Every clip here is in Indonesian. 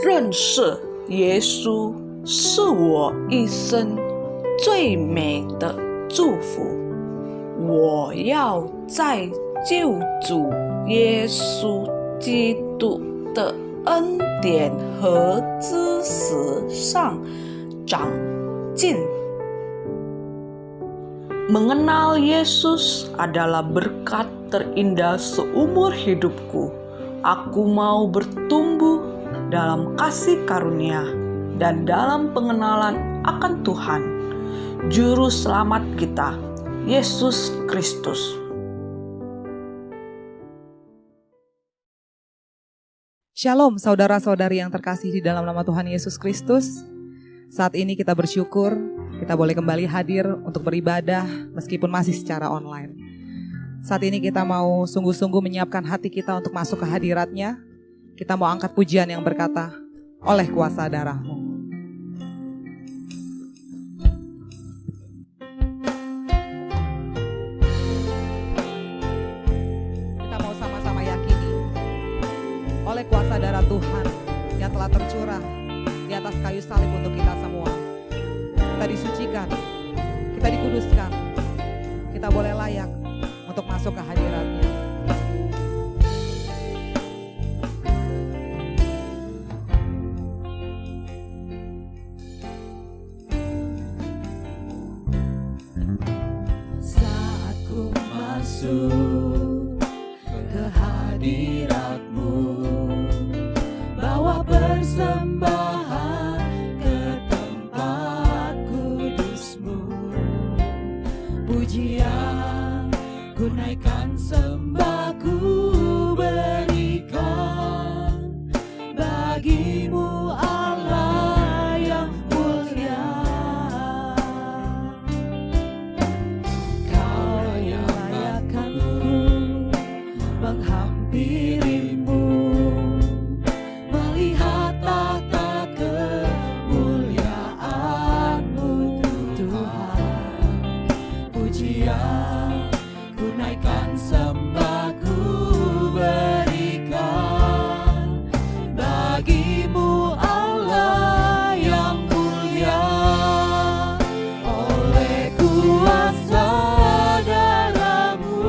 认识耶稣是我一生最美的祝福。我要在救主耶稣基督的恩典和知识上长进。Mengenal Yesus adalah berkat terindah seumur hidupku. Aku mau bertumbuh dalam kasih karunia dan dalam pengenalan akan Tuhan, Juru Selamat kita, Yesus Kristus. Shalom saudara-saudari yang terkasih di dalam nama Tuhan Yesus Kristus. Saat ini kita bersyukur kita boleh kembali hadir untuk beribadah meskipun masih secara online. Saat ini kita mau sungguh-sungguh menyiapkan hati kita untuk masuk ke hadirat-Nya. Kita mau angkat pujian yang berkata, oleh kuasa darah-Mu. Kita mau sama-sama yakini, oleh kuasa darah Tuhan yang telah tercurah di atas kayu salib untuk kita semua. Kita disucikan, kita dikuduskan, kita boleh layak untuk masuk ke hadirat-Nya. Saat ku masuk ke hadirat-Mu, bawa persembahan ke tempat kudus-Mu. Pujian ku naikkan, sembah ku berikan bagi-Mu Allah yang mulia. Kau yang layakkan ku menghampiri-Mu, melihat tahta kemuliaan-Mu Tuhan. Pujian ku naikkan, sembah ku berikan bagi-Mu Allah yang mulia. Oleh kuasa darah-Mu,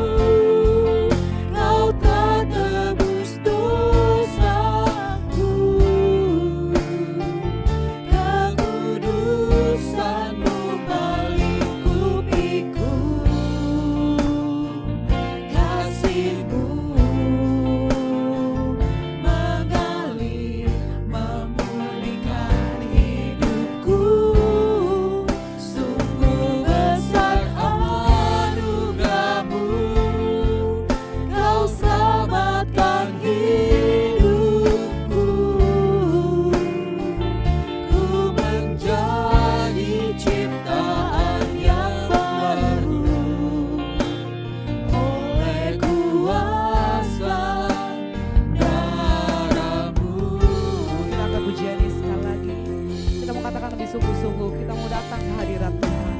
Kau telah tebus dosaku. Kekudusan-Mu melingkupiku, kasih-Mu mengalir memulihkan hidupku. Sungguh besar anugerah-Mu, Kau selamatkan hidupku. Ku menjadi ciptaan yang baru oleh kuasa darah-Mu. Kita angkat pujian ini sekali lagi. Kita mau katakan lebih sungguh-sungguh, kita mau datang ke hadirat Tuhan.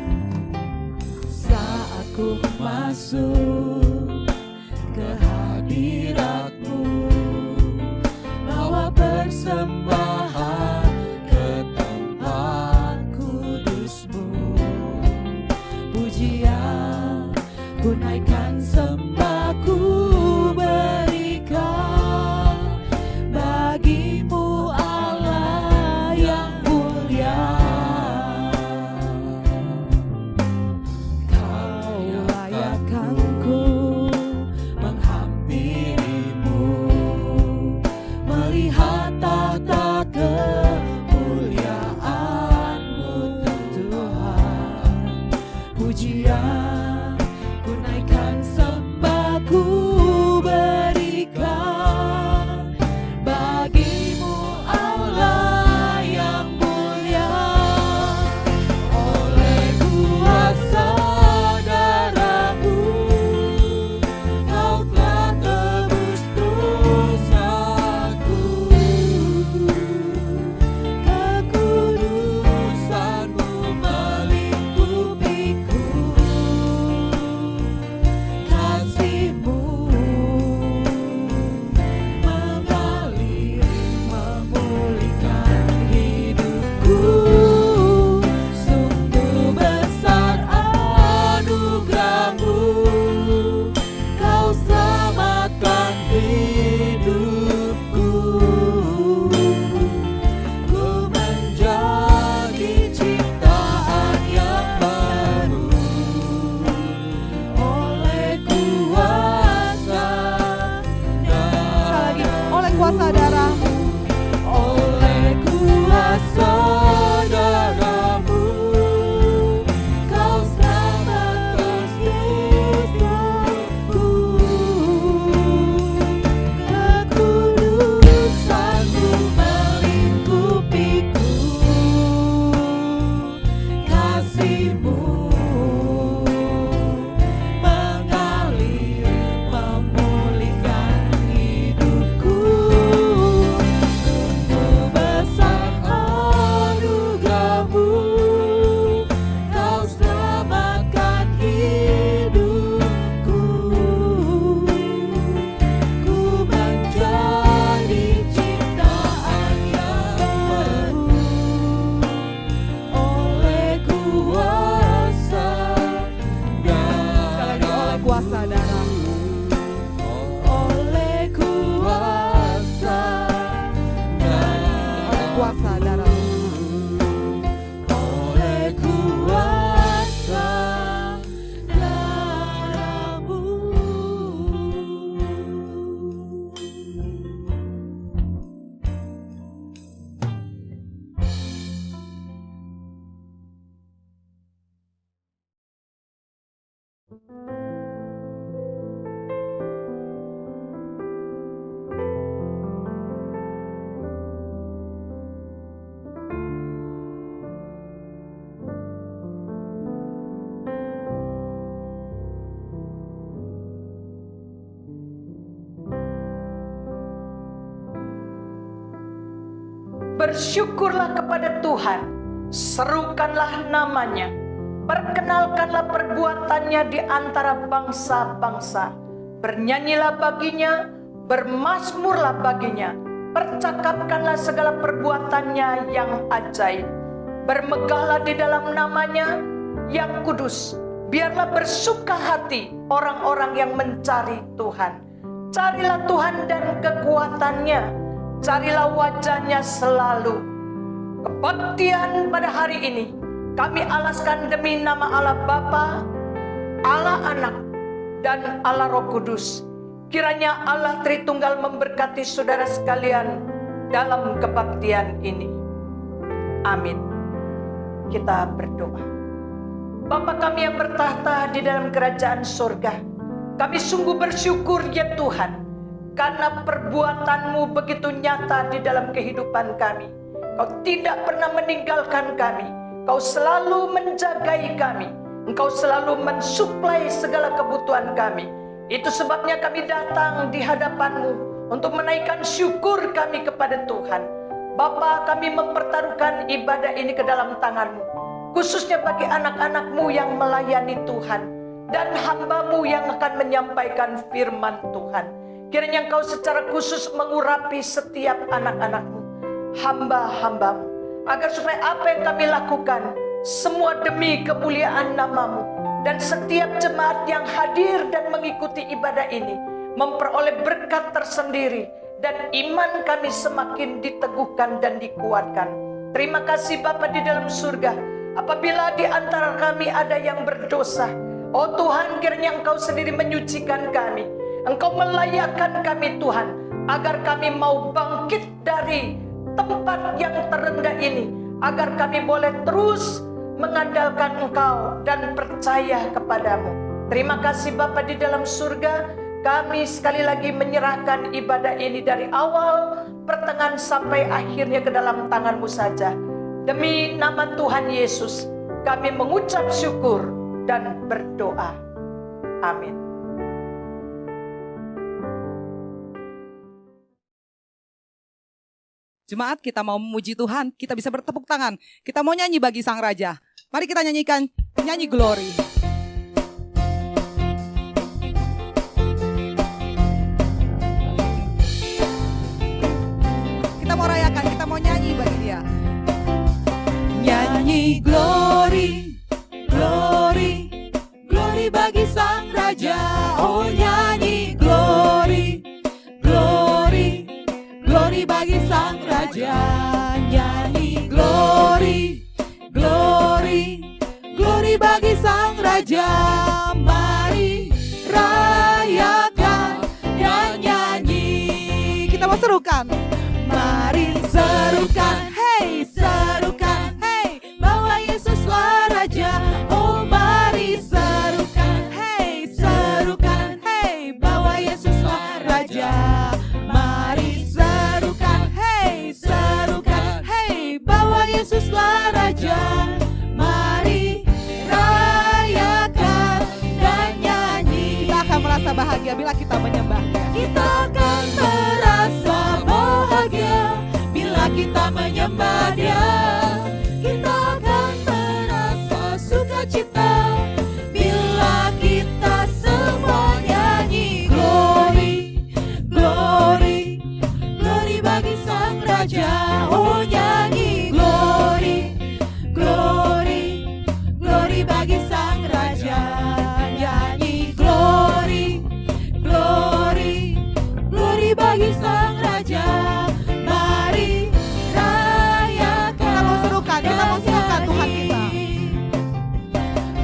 Saat ku masuk ke hadirat-Mu, bawa persembahan ke tempat kudus-Mu. Pujian ku naikkan, sembah ku berikan bagi-Mu Allah yang mulia. Kau layakkan Bersyukurlah kepada Tuhan, serukanlah namanya, perkenalkanlah perbuatannya di antara bangsa-bangsa. Bernyanyilah baginya, bermazmurlah baginya, percakapkanlah segala perbuatannya yang ajaib. Bermegahlah di dalam namanya yang kudus. Biarlah bersuka hati orang-orang yang mencari Tuhan. Carilah Tuhan dan kekuatannya, carilah wajahnya selalu. Kebaktian pada hari ini kami alaskan demi nama Allah Bapa, Allah Anak, dan Allah Roh Kudus. Kiranya Allah Tritunggal memberkati saudara sekalian dalam kebaktian ini. Amin. Kita berdoa. Bapa kami yang bertahta di dalam kerajaan surga, kami sungguh bersyukur ya Tuhan, karena perbuatan-Mu begitu nyata di dalam kehidupan kami. Kau tidak pernah meninggalkan kami, Kau selalu menjagai kami, Engkau selalu mensuplai segala kebutuhan kami. Itu sebabnya kami datang di hadapan-Mu untuk menaikkan syukur kami kepada Tuhan. Bapa, kami mempertaruhkan ibadah ini ke dalam tangan-Mu, khususnya bagi anak-anak-Mu yang melayani Tuhan dan hamba-Mu yang akan menyampaikan firman Tuhan. Kiranya Engkau secara khusus mengurapi setiap anak-anak-Mu, hamba-hamba-Mu, agar supaya apa yang kami lakukan semua demi kemuliaan nama-Mu, dan setiap jemaat yang hadir dan mengikuti ibadah ini memperoleh berkat tersendiri, dan iman kami semakin diteguhkan dan dikuatkan. Terima kasih Bapa di dalam surga. Apabila di antara kami ada yang berdosa, oh Tuhan, kiranya Engkau sendiri menyucikan kami, Engkau melayakkan kami Tuhan, agar kami mau bangkit dari tempat yang terendah ini, agar kami boleh terus mengandalkan Engkau dan percaya kepadamu. Terima kasih Bapa di dalam surga. Kami sekali lagi menyerahkan ibadah ini dari awal, pertengahan sampai akhirnya ke dalam tangan-Mu saja. Demi nama Tuhan Yesus, kami mengucap syukur dan berdoa. Amin. Jemaat, kita mau memuji Tuhan, kita bisa bertepuk tangan. Kita mau nyanyi bagi Sang Raja. Mari kita nyanyikan nyanyi Glory. Kita mau rayakan, kita mau nyanyi bagi Dia. Nyanyi glory, glory, glory bagi Sang Raja. Oh nyanyi glory, glory, glory bagi Sang Raja. Nyanyi glory, glory, glory bagi Sang Raja. Mari rayakan dan nyanyi. Kita mau serukan. Mari serukan, hey serukan, hey bahwa Yesuslah Raja. Oh mari serukan, hey serukan, hey bahwa Yesuslah Raja. Mari serukan, hey serukan, hey bahwa Yesuslah Raja. Mari rayakan dan nyanyi. Kita akan merasa bahagia bila kita menyembah. Kita akan merasa bahagia bila kita menyembah Dia. Kita akan merasa sukacita bila kita semua nyanyi glory, glory, glory bagi Sang Raja. Oh nyanyi glory, glory, glory bagi Sang Raja. Nyanyi glory, glory, glory bagi Sang Raja. Mari rayakan. Kita mau serukan Tuhan kita.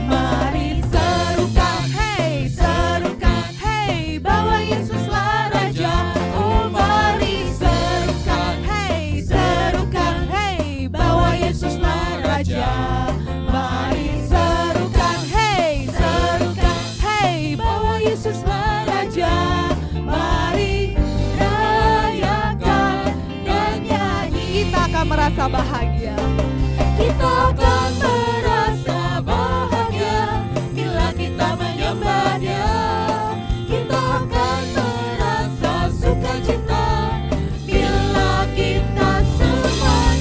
Mari serukan, hey serukan, hey bahwa Yesuslah Raja. Oh mari serukan, hey serukan, hey bahwa Yesuslah Raja. Mari serukan, hey serukan, hey bahwa Yesuslah Raja. Mari rayakan dan nyanyi. Kita akan merasa bahagia. Kita akan merasa bahagia bila kita menyembah Dia. Kita akan merasa sukacita bila kita semua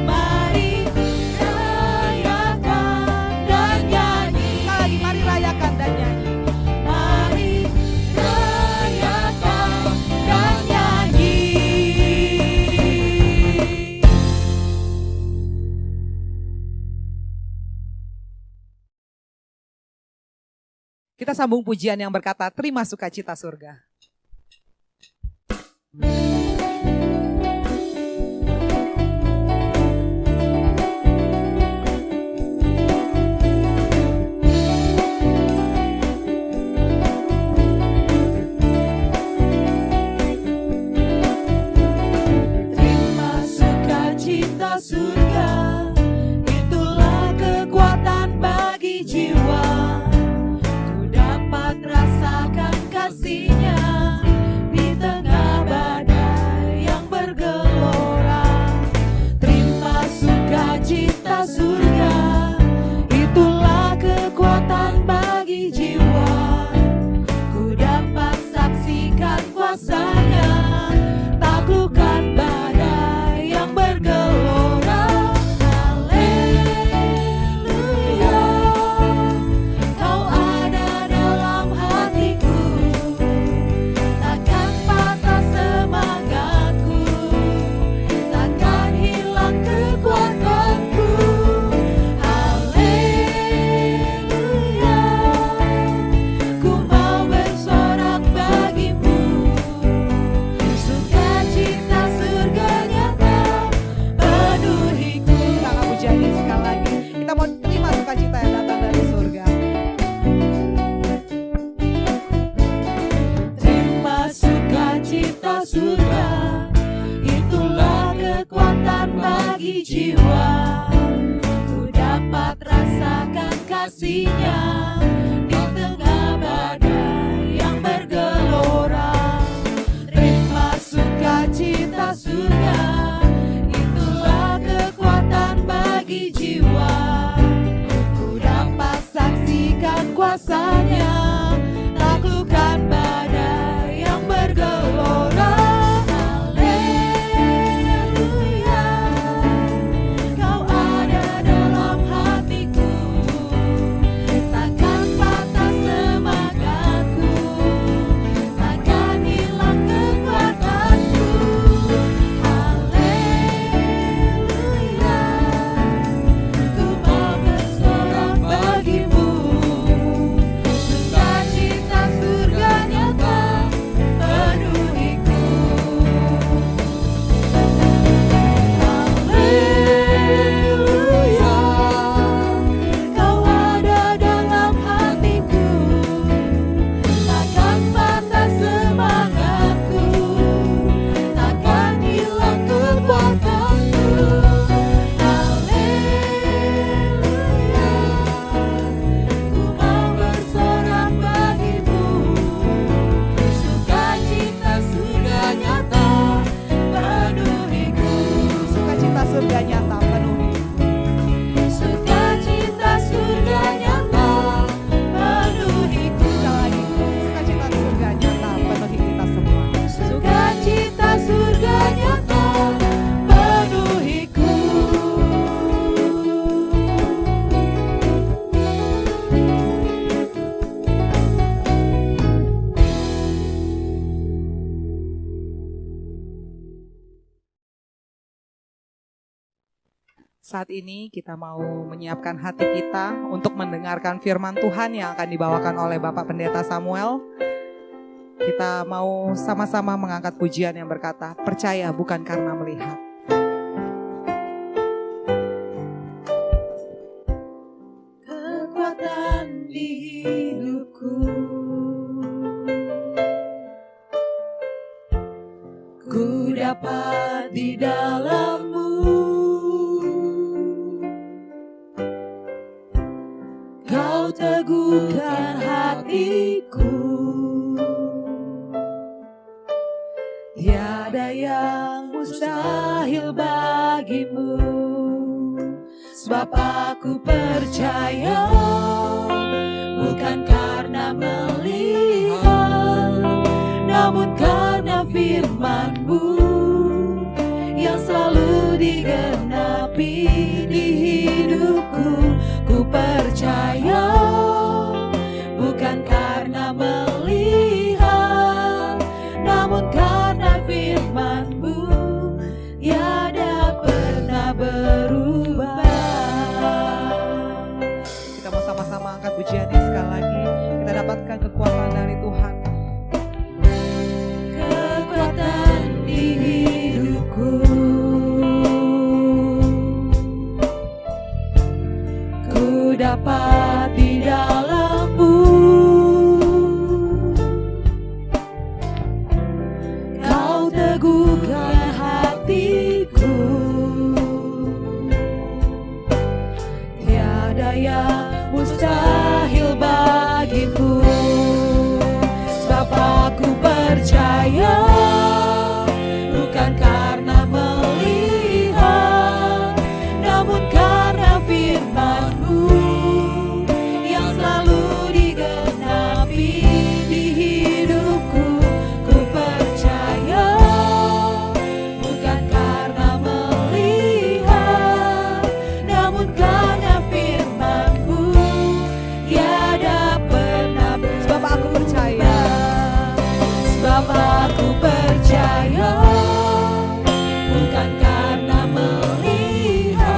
Mari rayakan dan nyanyi. Sekali lagi, mari rayakan dan nyanyi. Mari rayakan dan nyanyi. Kita sambung pujian yang berkata, terima sukacita surga. Terima sukacita surga, itulah kekuatan bagi jiwa. Ku dapat rasakan kasih-Nya di tengah badai yang bergelora. Terima sukacita surga, itulah kekuatan bagi jiwa. Ku dapat saksikan kuasa-Nya, taklukkan badai yang bergelora. Haleluya, Kau ada dalam hatiku, takkan patah semangatku, takkan hilang kekuatanku. Haleluya, ku mau bersorak bagimu, sukacita surga nyata penuhiku. Kita akan pujian ini sekali lagi. Kita mau terima sukacita yang datang dari surga. Terima sukacita surga, itulah kekuatan bagi jiwa. Ku dapat rasakan kasih-Nya di tengah badai yang bergelora. Terima sukacita surga, itulah kekuatan bagi jiwa. Ku dapat saksikan kuasa-Nya, taklukkan badai yang bergelora. Haleluya, Kau ada dalam hatiku, takkan patah semangatku, takkan hilang kekuatanku. Haleluya, ku mau bersorak bagimu, sukacita surga nyata penuhiku. Haleluya, Kau ada dalam hatiku, takkan patah semangatku, takkan hilang kekuatanku. Haleluya, ku mau bersorak bagimu, sukacita surga nyata penuhiku. Sukacita surga nyata penuhi. Sukacita surga nyata penuhiku. Sekali lagi, sukacita surga nyata penuhi kita semua. Sukacita surga nyata penuhiku. Saat ini kita mau menyiapkan hati kita untuk mendengarkan firman Tuhan yang akan dibawakan oleh Bapak Pendeta Samuel. Kita mau sama-sama mengangkat pujian yang berkata, percaya bukan karena melihat. Kekuatan di hidupku, ku dapat di dalam-Mu. Kau teguhkan hatiku, tiada yang mustahil bagimu. Sebab aku percaya, bukan karena melihat, namun karena firman-Mu yang selalu digenapi di hidupku. Ku percaya bukan karena melihat, namun karena firman-Mu tiada pernah berubah. Kita mau sama-sama angkat pujian ini sekali lagi. Kita dapatkan kekuatan dari Tuhan. Kekuatan di hidupku, ku dapat di dalam-Mu. Kau teguhkan hatiku, tiada yang mustahil bagimu. Sebab aku percaya bukan karena melihat, namun karena firman-Mu yang selalu digenapi di hidupku. Ku percaya bukan karena melihat, namun karena firman-Mu tiada pernah berubah. Sebab aku percaya, Sebab aku percaya bukan karena melihat,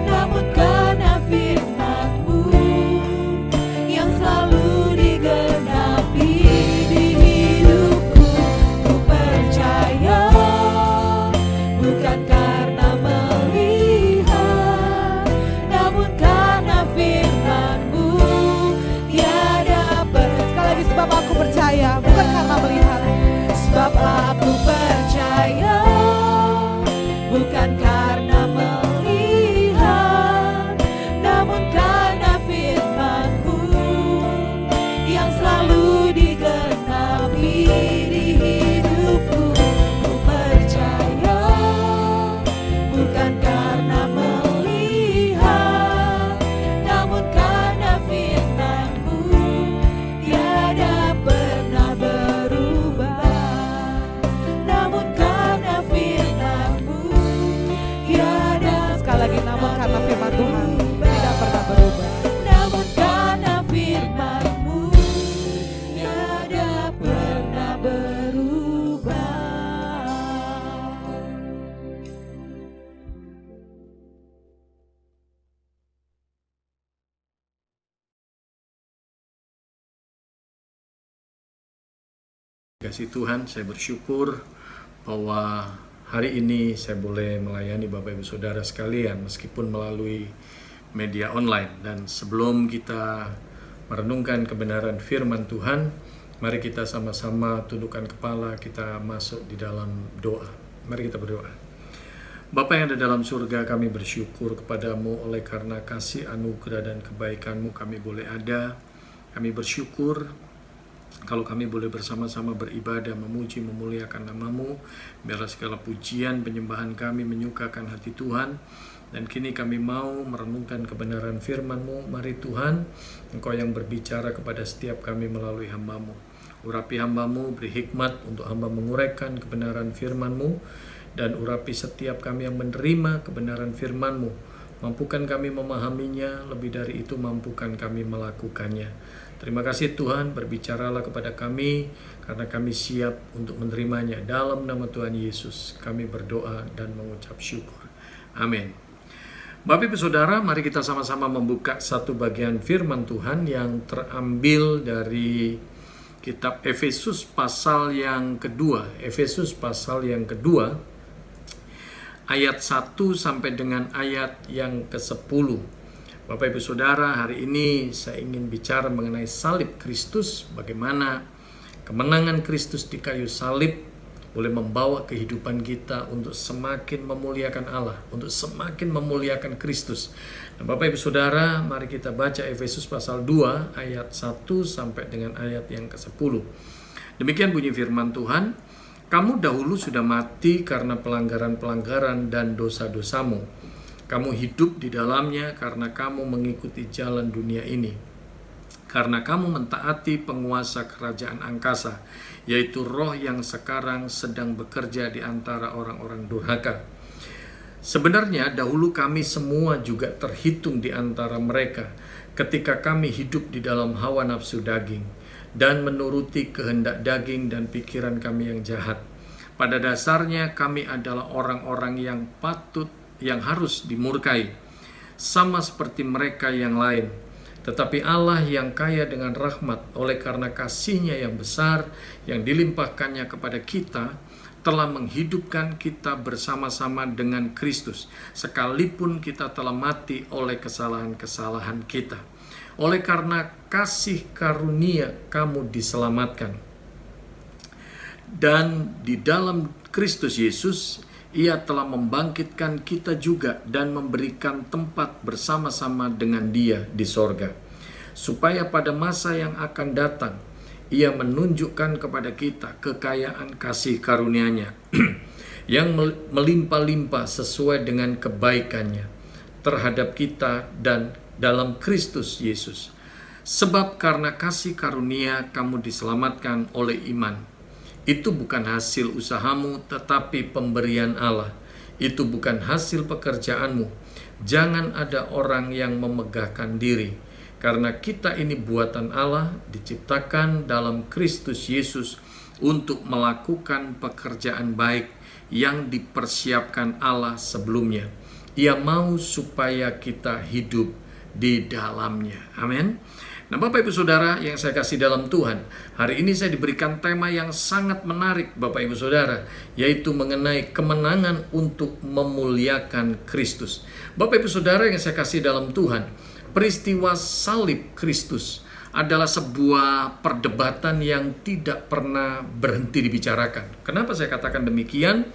namun karena firman-Mu yang selalu digenapi di hidupku. Ku percaya bukan karena melihat, namun karena firman-Mu tiada pernah. sekali lagi, sebab aku percaya bukan karena melihat. Sebab aku percaya bukan karena melihat, namun karena firman-Mu yang selalu digenapi di hidupku. Ku percaya bukan karena melihat, namun karena firman-Mu tiada pernah berubah. Namun karena firman-Mu tiada. Sekali lagi, namun karena firman Tuhan tidak pernah berubah. Namun karena firman-Mu tiada pernah berubah. Kasih Tuhan, saya bersyukur bahwa hari ini saya boleh melayani Bapak Ibu Saudara sekalian meskipun melalui media online. Dan sebelum kita merenungkan kebenaran firman Tuhan, mari kita sama-sama tundukkan kepala, kita masuk di dalam doa. Mari kita berdoa. Bapa yang ada dalam surga, kami bersyukur kepadamu oleh karena kasih, anugerah, dan kebaikan-Mu kami boleh ada. Kami bersyukur kalau kami boleh bersama-sama beribadah, memuji, memuliakan nama-Mu. Biarlah segala pujian, penyembahan kami menyukakan hati Tuhan. Dan kini kami mau merenungkan kebenaran firman-Mu. Mari Tuhan, Engkau yang berbicara kepada setiap kami melalui hamba-Mu. Urapi hamba-Mu, beri hikmat untuk hamba menguraikan kebenaran firman-Mu. Dan urapi setiap kami yang menerima kebenaran firman-Mu. Mampukan kami memahaminya, lebih dari itu mampukan kami melakukannya. Terima kasih Tuhan, berbicaralah kepada kami karena kami siap untuk menerimanya. Dalam nama Tuhan Yesus kami berdoa dan mengucap syukur. Amin. Bapak Ibu Saudara, mari kita sama-sama membuka satu bagian firman Tuhan yang terambil dari kitab Efesus pasal yang kedua. Efesus pasal yang kedua, ayat 1 sampai dengan ayat yang ke-10. Bapak Ibu Saudara, hari ini saya ingin bicara mengenai salib Kristus, bagaimana kemenangan Kristus di kayu salib boleh membawa kehidupan kita untuk semakin memuliakan Allah, untuk semakin memuliakan Kristus. Nah, Bapak Ibu Saudara, mari kita baca Efesus pasal 2 ayat 1 sampai dengan ayat yang ke-10. Demikian bunyi firman Tuhan, "Kamu dahulu sudah mati karena pelanggaran-pelanggaran dan dosa-dosamu. Kamu hidup di dalamnya karena kamu mengikuti jalan dunia ini. Karena kamu mentaati penguasa kerajaan angkasa, yaitu roh yang sekarang sedang bekerja di antara orang-orang durhaka. Sebenarnya dahulu kami semua juga terhitung di antara mereka ketika kami hidup di dalam hawa nafsu daging dan menuruti kehendak daging dan pikiran kami yang jahat. Pada dasarnya kami adalah orang-orang yang harus dimurkai, sama seperti mereka yang lain. Tetapi Allah yang kaya dengan rahmat oleh karena kasih-Nya yang besar yang dilimpahkannya kepada kita, telah menghidupkan kita bersama-sama dengan Kristus, sekalipun kita telah mati oleh kesalahan-kesalahan kita. Oleh karena kasih karunia kamu diselamatkan. Dan di dalam Kristus Yesus, Ia telah membangkitkan kita juga dan memberikan tempat bersama-sama dengan Dia di sorga. Supaya pada masa yang akan datang, Ia menunjukkan kepada kita kekayaan kasih karunia-Nya yang melimpah-limpah sesuai dengan kebaikan-Nya terhadap kita dan dalam Kristus Yesus. Sebab karena kasih karunia kamu diselamatkan oleh iman. Itu bukan hasil usahamu, tetapi pemberian Allah. Itu bukan hasil pekerjaanmu. Jangan ada orang yang memegahkan diri. Karena kita ini buatan Allah, diciptakan dalam Kristus Yesus untuk melakukan pekerjaan baik yang dipersiapkan Allah sebelumnya. Ia mau supaya kita hidup di dalamnya. Amin. Nah, Bapak Ibu Saudara yang saya kasih dalam Tuhan, hari ini saya diberikan tema yang sangat menarik Bapak Ibu Saudara, yaitu mengenai kemenangan untuk memuliakan Kristus. Bapak Ibu Saudara yang saya kasih dalam Tuhan, peristiwa salib Kristus adalah sebuah perdebatan yang tidak pernah berhenti dibicarakan. Kenapa saya katakan demikian?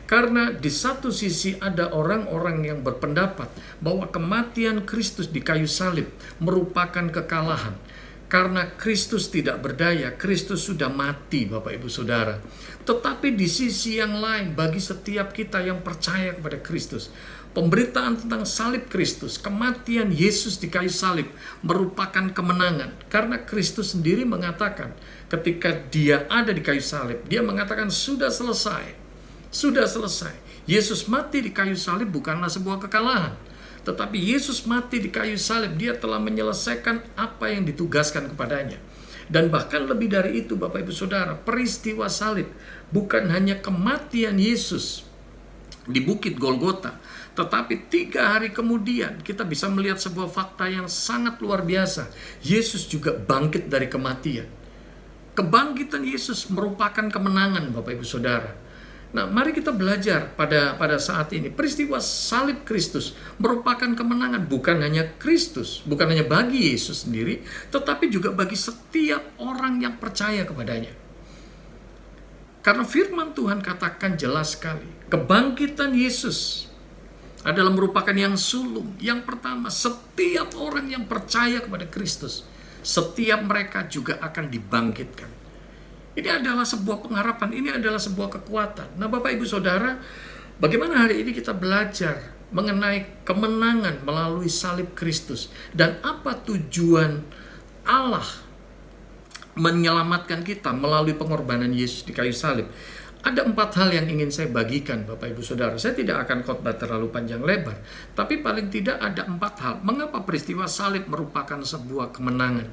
Karena di satu sisi ada orang-orang yang berpendapat bahwa kematian Kristus di kayu salib merupakan kekalahan. Karena Kristus tidak berdaya, Kristus sudah mati Bapak Ibu Saudara. Tetapi di sisi yang lain, bagi setiap kita yang percaya kepada Kristus, pemberitaan tentang salib Kristus, kematian Yesus di kayu salib merupakan kemenangan. Karena Kristus sendiri mengatakan ketika Dia ada di kayu salib, Dia mengatakan sudah selesai. Sudah selesai. Yesus mati di kayu salib bukanlah sebuah kekalahan. Tetapi Yesus mati di kayu salib, Dia telah menyelesaikan apa yang ditugaskan kepadanya. Dan bahkan lebih dari itu Bapak Ibu Saudara, peristiwa salib bukan hanya kematian Yesus di Bukit Golgota, tetapi 3 hari kemudian kita bisa melihat sebuah fakta yang sangat luar biasa. Yesus juga bangkit dari kematian. Kebangkitan Yesus merupakan kemenangan Bapak Ibu Saudara. Nah, mari kita belajar pada saat ini. Peristiwa salib Kristus merupakan kemenangan bukan hanya Kristus, bukan hanya bagi Yesus sendiri, tetapi juga bagi setiap orang yang percaya kepadanya. Karena firman Tuhan katakan jelas sekali, kebangkitan Yesus adalah merupakan yang sulung. Yang pertama, setiap orang yang percaya kepada Kristus, setiap mereka juga akan dibangkitkan. Ini adalah sebuah pengharapan, ini adalah sebuah kekuatan. Nah, Bapak Ibu Saudara, bagaimana hari ini kita belajar mengenai kemenangan melalui salib Kristus, dan apa tujuan Allah menyelamatkan kita melalui pengorbanan Yesus di kayu salib. Ada 4 hal yang ingin saya bagikan Bapak Ibu Saudara. Saya tidak akan khotbah terlalu panjang lebar, tapi paling tidak ada 4 hal mengapa peristiwa salib merupakan sebuah kemenangan.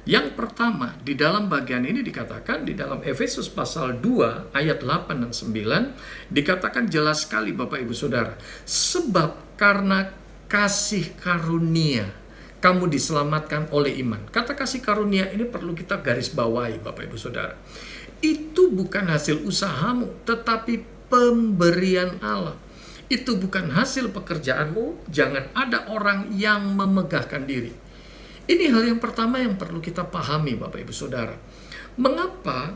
Yang pertama, di dalam bagian ini dikatakan di dalam Efesus pasal 2 ayat 8 dan 9 dikatakan jelas sekali Bapak Ibu Saudara, sebab karena kasih karunia kamu diselamatkan oleh iman. Kata kasih karunia ini perlu kita garis bawahi Bapak Ibu Saudara. Itu bukan hasil usahamu, tetapi pemberian Allah. Itu bukan hasil pekerjaanmu, jangan ada orang yang memegahkan diri. Ini hal yang pertama yang perlu kita pahami Bapak Ibu Saudara. Mengapa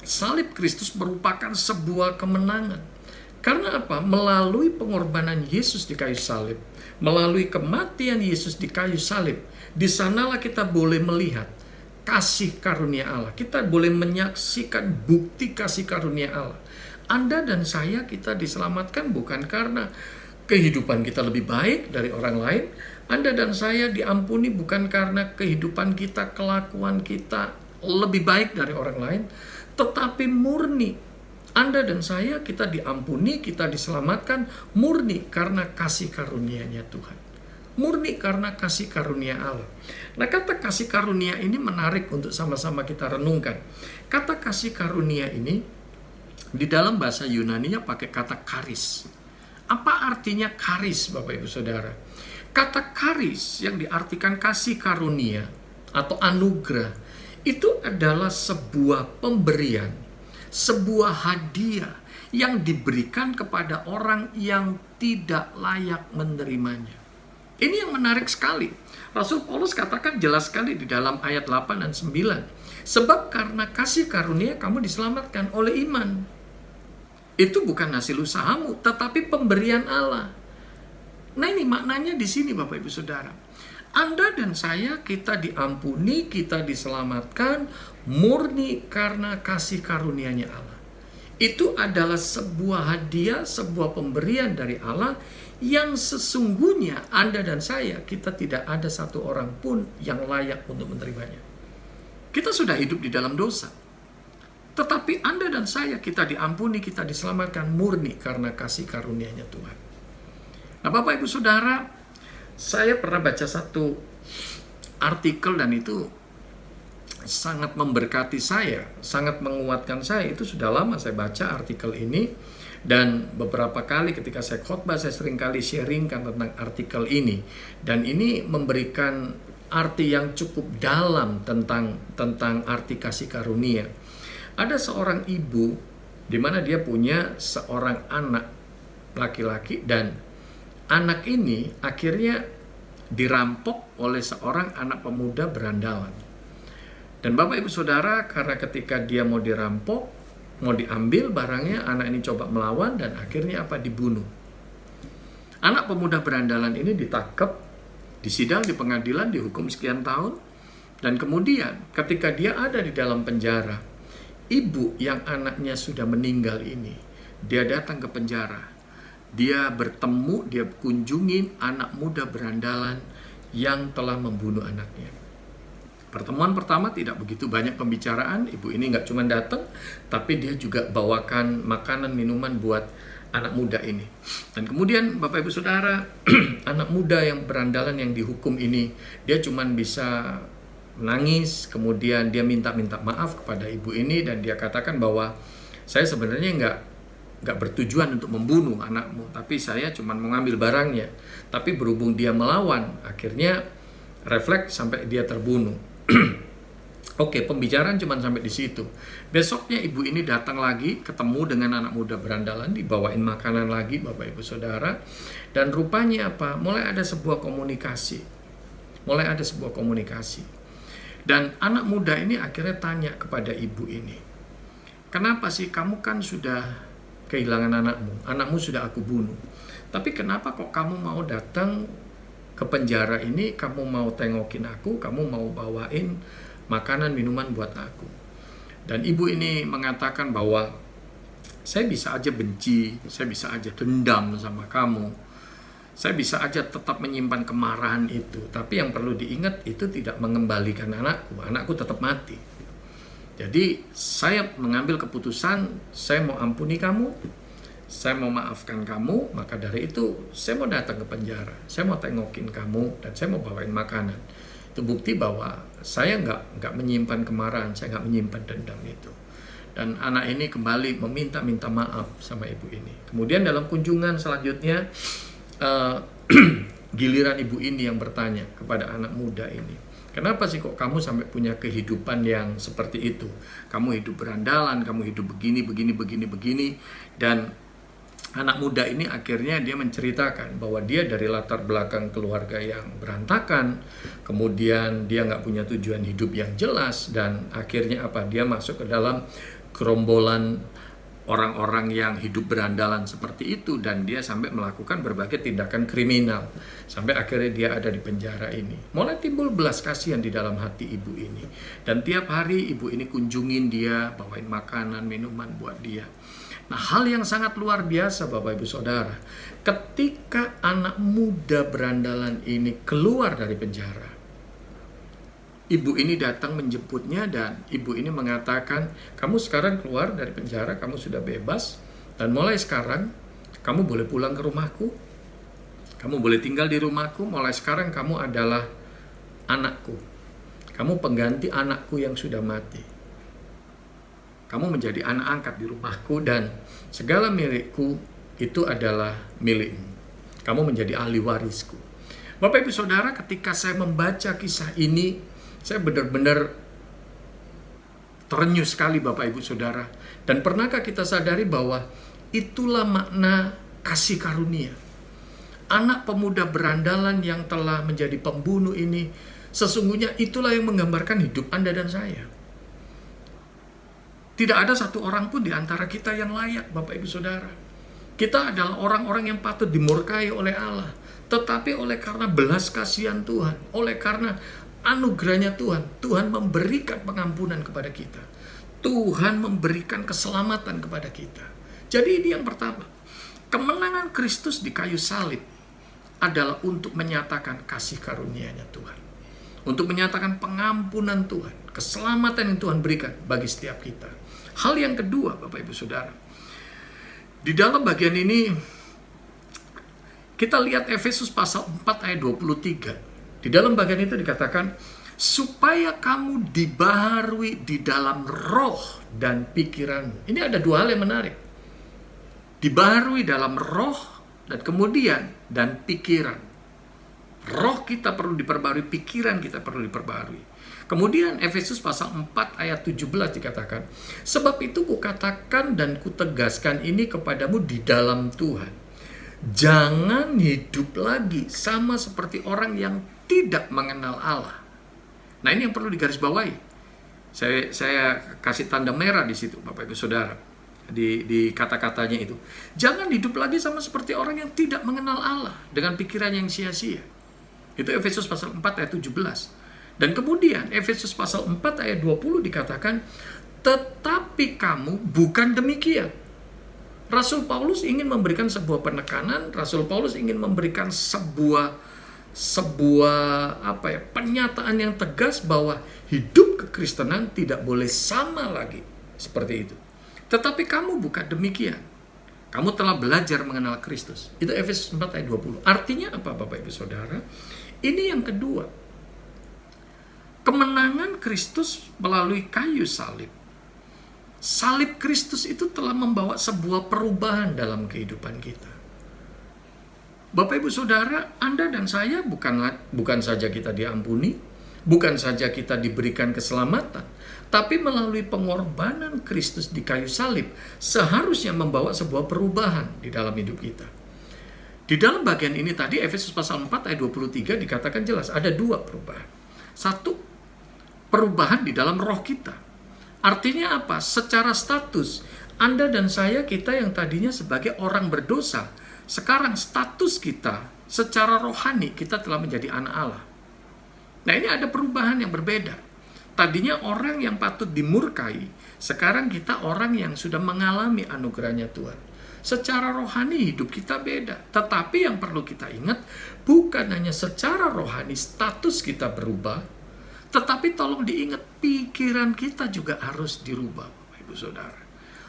salib Kristus merupakan sebuah kemenangan? Karena apa? Melalui pengorbanan Yesus di kayu salib, melalui kematian Yesus di kayu salib, di sanalah kita boleh melihat kasih karunia Allah. Kita boleh menyaksikan bukti kasih karunia Allah. Anda dan saya, kita diselamatkan bukan karena kehidupan kita lebih baik dari orang lain. Anda dan saya diampuni bukan karena kehidupan kita, kelakuan kita lebih baik dari orang lain, tetapi murni Anda dan saya, kita diampuni, kita diselamatkan murni karena kasih karunia-Nya Tuhan. Murni karena kasih karunia Allah. Nah, kata kasih karunia ini menarik untuk sama-sama kita renungkan. Kata kasih karunia ini di dalam bahasa Yunani-nya pakai kata karis. Apa artinya karis, Bapak Ibu Saudara? Kata karis yang diartikan kasih karunia atau anugerah itu adalah sebuah pemberian, sebuah hadiah yang diberikan kepada orang yang tidak layak menerimanya. Ini yang menarik sekali. Rasul Paulus katakan jelas sekali di dalam ayat 8 dan 9. Sebab karena kasih karunia kamu diselamatkan oleh iman. Itu bukan hasil usahamu, tetapi pemberian Allah. Nah, ini maknanya di sini Bapak Ibu Saudara. Anda dan saya, kita diampuni, kita diselamatkan murni karena kasih karunia-Nya Allah. Itu adalah sebuah hadiah, sebuah pemberian dari Allah yang sesungguhnya Anda dan saya, kita tidak ada satu orang pun yang layak untuk menerimanya. Kita sudah hidup di dalam dosa. Tetapi Anda dan saya, kita diampuni, kita diselamatkan murni karena kasih karunia-Nya Tuhan. Nah, Bapak Ibu Saudara, saya pernah baca satu artikel dan itu sangat memberkati saya, sangat menguatkan saya. Itu sudah lama saya baca artikel ini, dan beberapa kali ketika saya khotbah, saya sering kali sharingkan tentang artikel ini. Dan ini memberikan arti yang cukup dalam tentang arti kasih karunia. Ada seorang ibu di mana dia punya seorang anak laki-laki, dan anak ini akhirnya dirampok oleh seorang anak pemuda berandalan. Dan Bapak Ibu Saudara, karena ketika dia mau dirampok, mau diambil barangnya, anak ini coba melawan dan akhirnya dibunuh. Anak pemuda berandalan ini ditangkap, disidang di pengadilan, dihukum sekian tahun, dan kemudian ketika dia ada di dalam penjara, ibu yang anaknya sudah meninggal ini, dia datang ke penjara. Dia bertemu, dia kunjungin anak muda berandalan yang telah membunuh anaknya. Pertemuan pertama tidak begitu banyak pembicaraan. Ibu ini nggak cuma datang, tapi dia juga bawakan makanan, minuman buat anak muda ini. Dan kemudian Bapak Ibu Saudara, anak muda yang berandalan yang dihukum ini, dia cuma bisa menangis, kemudian dia minta maaf kepada ibu ini, dan dia katakan bahwa saya sebenarnya nggak bertujuan untuk membunuh anakmu, tapi saya cuma mengambil barangnya. Tapi berhubung dia melawan, akhirnya refleks sampai dia terbunuh. Oke, pembicaraan cuma sampai di situ. Besoknya ibu ini datang lagi, ketemu dengan anak muda berandalan, dibawain makanan lagi, Bapak Ibu Saudara. Dan rupanya mulai ada sebuah komunikasi. Dan anak muda ini akhirnya tanya kepada ibu ini, kenapa sih kamu kan sudah kehilangan anakmu sudah aku bunuh. Tapi kenapa kok kamu mau datang ke penjara ini, kamu mau tengokin aku, kamu mau bawain makanan, minuman buat aku. Dan ibu ini mengatakan bahwa saya bisa aja benci, saya bisa aja dendam sama kamu, saya bisa aja tetap menyimpan kemarahan itu. Tapi yang perlu diingat, itu tidak mengembalikan anakku tetap mati. Jadi saya mengambil keputusan, saya mau ampuni kamu, saya mau maafkan kamu, maka dari itu saya mau datang ke penjara, saya mau tengokin kamu, dan saya mau bawain makanan. Itu bukti bahwa saya nggak menyimpan kemarahan, saya nggak menyimpan dendam itu. Dan anak ini kembali minta maaf sama ibu ini. Kemudian dalam kunjungan selanjutnya, giliran ibu ini yang bertanya kepada anak muda ini, kenapa sih kok kamu sampai punya kehidupan yang seperti itu? Kamu hidup berandalan, kamu hidup begini. Dan anak muda ini akhirnya dia menceritakan bahwa dia dari latar belakang keluarga yang berantakan, kemudian dia nggak punya tujuan hidup yang jelas, dan akhirnya dia masuk ke dalam gerombolan orang-orang yang hidup berandalan seperti itu, dan dia sampai melakukan berbagai tindakan kriminal sampai akhirnya dia ada di penjara ini. Mulai timbul belas kasihan di dalam hati ibu ini, dan tiap hari ibu ini kunjungin dia, bawain makanan, minuman buat dia. Nah, hal yang sangat luar biasa Bapak Ibu Saudara, ketika anak muda berandalan ini keluar dari penjara, ibu ini datang menjemputnya dan ibu ini mengatakan, kamu sekarang keluar dari penjara, kamu sudah bebas, dan mulai sekarang kamu boleh pulang ke rumahku, kamu boleh tinggal di rumahku, mulai sekarang kamu adalah anakku, kamu pengganti anakku yang sudah mati. Kamu menjadi anak angkat di rumahku dan segala milikku itu adalah milikmu. Kamu menjadi ahli warisku. Bapak Ibu Saudara, ketika saya membaca kisah ini, saya benar-benar terenyuh sekali Bapak Ibu Saudara. Dan pernahkah kita sadari bahwa itulah makna kasih karunia. Anak pemuda berandalan yang telah menjadi pembunuh ini, sesungguhnya itulah yang menggambarkan hidup Anda dan saya. Tidak ada satu orang pun di antara kita yang layak, Bapak Ibu Saudara. Kita adalah orang-orang yang patut dimurkai oleh Allah. Tetapi oleh karena belas kasihan Tuhan, oleh karena anugerahnya Tuhan, Tuhan memberikan pengampunan kepada kita. Tuhan memberikan keselamatan kepada kita. Jadi ini yang pertama. Kemenangan Kristus di kayu salib adalah untuk menyatakan kasih karunia-Nya Tuhan. Untuk menyatakan pengampunan Tuhan, keselamatan yang Tuhan berikan bagi setiap kita. Hal yang kedua, Bapak Ibu Saudara, di dalam bagian ini kita lihat Efesus pasal 4 ayat 23. Di dalam bagian itu dikatakan, supaya kamu dibaharui di dalam roh dan pikiranmu. Ini ada dua hal yang menarik. Dibaharui dalam roh dan kemudian dan pikiran. Roh kita perlu diperbarui, pikiran kita perlu diperbarui. Kemudian Efesus pasal 4 ayat 17 dikatakan, sebab itu kukatakan dan kutegaskan ini kepadamu di dalam Tuhan. Jangan hidup lagi sama seperti orang yang tidak mengenal Allah. Nah, ini yang perlu digarisbawahi. Saya kasih tanda merah di situ, Bapak Ibu Saudara, di kata-katanya itu. Jangan hidup lagi sama seperti orang yang tidak mengenal Allah dengan pikiran yang sia-sia. Itu Efesus pasal 4 ayat 17. Dan kemudian Efesus pasal 4 ayat 20 dikatakan, tetapi kamu bukan demikian. Rasul Paulus ingin memberikan sebuah penekanan, Rasul Paulus ingin memberikan sebuah pernyataan yang tegas bahwa hidup kekristenan tidak boleh sama lagi seperti itu. Tetapi kamu bukan demikian. Kamu telah belajar mengenal Kristus. Itu Efesus 4 ayat 20. Artinya apa, Bapak Ibu Saudara? Ini yang kedua. Kemenangan Kristus melalui kayu salib. Salib Kristus itu telah membawa sebuah perubahan dalam kehidupan kita. Bapak Ibu Saudara, Anda dan saya bukan saja kita diampuni, bukan saja kita diberikan keselamatan, tapi melalui pengorbanan Kristus di kayu salib seharusnya membawa sebuah perubahan di dalam hidup kita. Di dalam bagian ini tadi Efesus pasal 4 ayat 23 dikatakan jelas ada dua perubahan. Satu, perubahan di dalam roh kita. Artinya apa? Secara status, Anda dan saya, kita yang tadinya sebagai orang berdosa, sekarang status kita secara rohani kita telah menjadi anak Allah. Nah, ini ada perubahan yang berbeda. Tadinya orang yang patut dimurkai, sekarang kita orang yang sudah mengalami anugerahnya Tuhan. Secara rohani hidup kita beda. Tetapi yang perlu kita ingat, bukan hanya secara rohani status kita berubah, tetapi tolong diingat, pikiran kita juga harus dirubah, Bapak Ibu Saudara.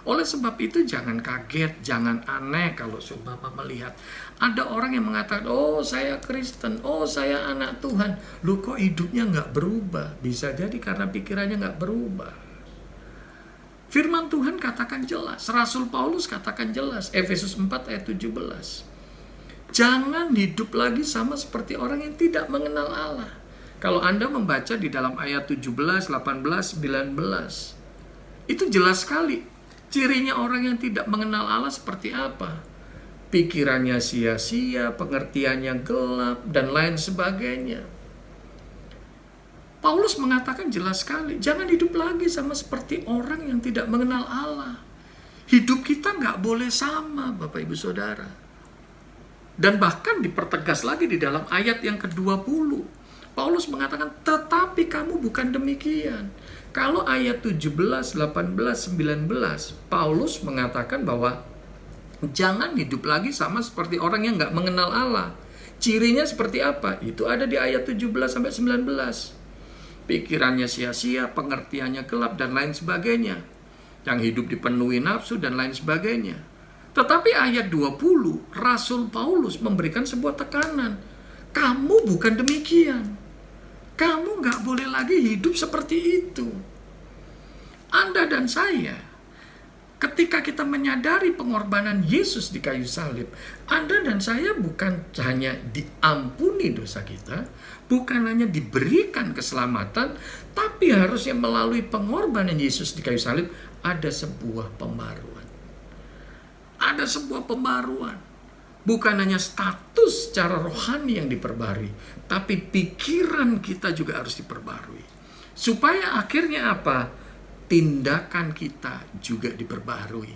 Oleh sebab itu jangan kaget, jangan aneh kalau seumpama melihat ada orang yang mengatakan, oh saya Kristen, oh saya anak Tuhan. Lu kok hidupnya nggak berubah? Bisa jadi karena pikirannya nggak berubah. Firman Tuhan katakan jelas, Rasul Paulus katakan jelas, Efesus 4 ayat 17. Jangan hidup lagi sama seperti orang yang tidak mengenal Allah. Kalau Anda membaca di dalam ayat 17, 18, 19, itu jelas sekali. Cirinya orang yang tidak mengenal Allah seperti apa? Pikirannya sia-sia, pengertiannya gelap, dan lain sebagainya. Paulus mengatakan jelas sekali, jangan hidup lagi sama seperti orang yang tidak mengenal Allah. Hidup kita nggak boleh sama, Bapak Ibu Saudara. Dan bahkan dipertegas lagi di dalam ayat yang ke-20. Paulus mengatakan, tetapi kamu bukan demikian. Kalau ayat 17, 18, 19, Paulus mengatakan bahwa jangan hidup lagi sama seperti orang yang nggak mengenal Allah. Cirinya seperti apa? Itu ada di ayat 17 sampai 19. pikirannya sia-sia, pengertiannya gelap, dan lain sebagainya. Yang hidup dipenuhi nafsu, dan lain sebagainya. Tetapi ayat 20, Rasul Paulus memberikan sebuah tekanan. Kamu bukan demikian. Kamu gak boleh lagi hidup seperti itu. Anda dan saya, ketika kita menyadari pengorbanan Yesus di kayu salib, Anda dan saya bukan hanya diampuni dosa kita, bukan hanya diberikan keselamatan, tapi harusnya melalui pengorbanan Yesus di kayu salib, ada sebuah pembaruan. Ada sebuah pembaruan. Bukan hanya status secara rohani yang diperbarui, tapi pikiran kita juga harus diperbarui. Supaya akhirnya apa? Tindakan kita juga diperbarui.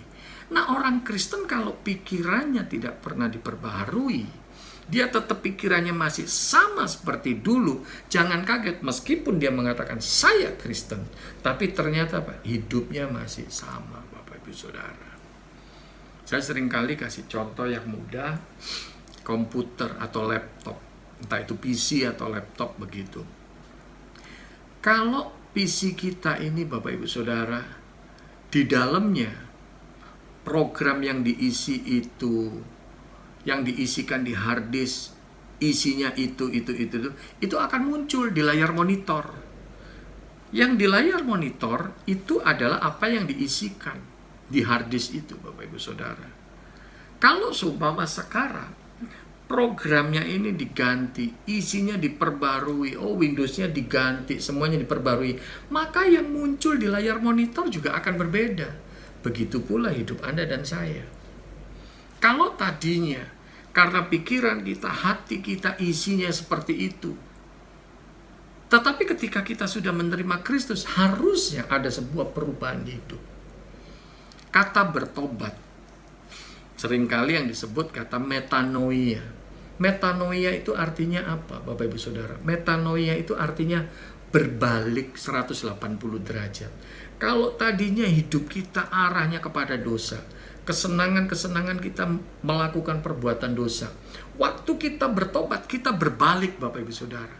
Nah, orang Kristen kalau pikirannya tidak pernah diperbarui, dia tetap pikirannya masih sama seperti dulu. Jangan kaget meskipun dia mengatakan saya Kristen, tapi ternyata apa? Hidupnya masih sama, Bapak Ibu Saudara. Saya seringkali kasih contoh yang mudah, komputer atau laptop, entah itu PC atau laptop begitu. Kalau PC kita ini Bapak Ibu Saudara, di dalamnya program yang diisi itu, yang diisikan di hard disk, isinya itu akan muncul di layar monitor. Yang di layar monitor itu adalah apa yang diisikan di hard disk itu, Bapak Ibu Saudara. Kalau seumpama sekarang programnya ini diganti, isinya diperbarui, Windows-nya diganti, semuanya diperbarui, maka yang muncul di layar monitor juga akan berbeda. Begitu pula hidup Anda dan saya. Kalau tadinya karena pikiran kita, hati kita isinya seperti itu, tetapi ketika kita sudah menerima Kristus, harusnya ada sebuah perubahan hidup. Kata bertobat, seringkali yang disebut kata metanoia. Metanoia itu artinya apa, Bapak Ibu Saudara? Metanoia itu artinya berbalik 180 derajat. Kalau tadinya hidup kita arahnya kepada dosa, kesenangan-kesenangan kita melakukan perbuatan dosa. Waktu kita bertobat, kita berbalik, Bapak Ibu Saudara.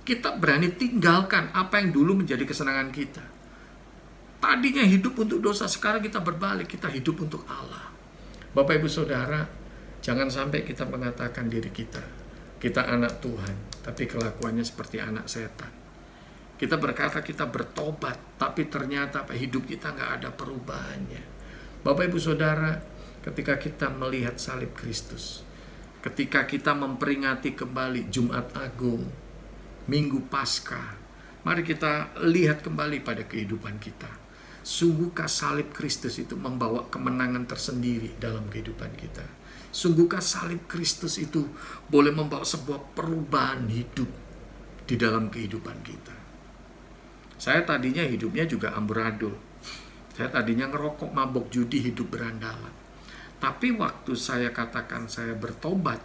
Kita berani tinggalkan apa yang dulu menjadi kesenangan kita. Tadinya hidup untuk dosa, sekarang kita berbalik, kita hidup untuk Allah. Bapak Ibu Saudara, jangan sampai kita mengatakan diri kita anak Tuhan, tapi kelakuannya seperti anak setan. Kita berkata kita bertobat, tapi ternyata hidup kita nggak ada perubahannya. Bapak Ibu Saudara, ketika kita melihat salib Kristus, ketika kita memperingati kembali Jumat Agung, Minggu Paskah, mari kita lihat kembali pada kehidupan kita. Sungguhkah salib Kristus itu membawa kemenangan tersendiri dalam kehidupan kita? Sungguhkah salib Kristus itu boleh membawa sebuah perubahan hidup di dalam kehidupan kita? Saya tadinya hidupnya juga amburadul. Saya tadinya ngerokok, mabok, judi, hidup berandalan. Tapi waktu saya katakan saya bertobat,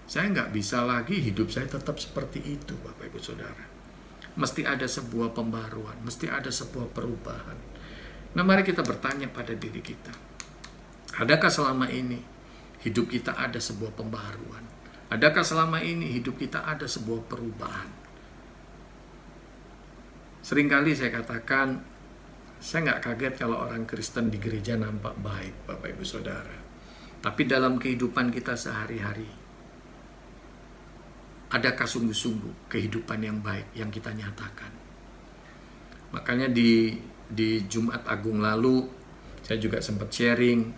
saya nggak bisa lagi hidup saya tetap seperti itu, Bapak Ibu Saudara. Mesti ada sebuah pembaruan, mesti ada sebuah perubahan. Nah, mari kita bertanya pada diri kita. Adakah selama ini hidup kita ada sebuah pembaruan? Adakah selama ini hidup kita ada sebuah perubahan? Seringkali saya katakan, saya nggak kaget kalau orang Kristen di gereja nampak baik, Bapak Ibu Saudara. Tapi dalam kehidupan kita sehari-hari, adakah sungguh-sungguh kehidupan yang baik yang kita nyatakan? Makanya di Jumat Agung lalu, saya juga sempat sharing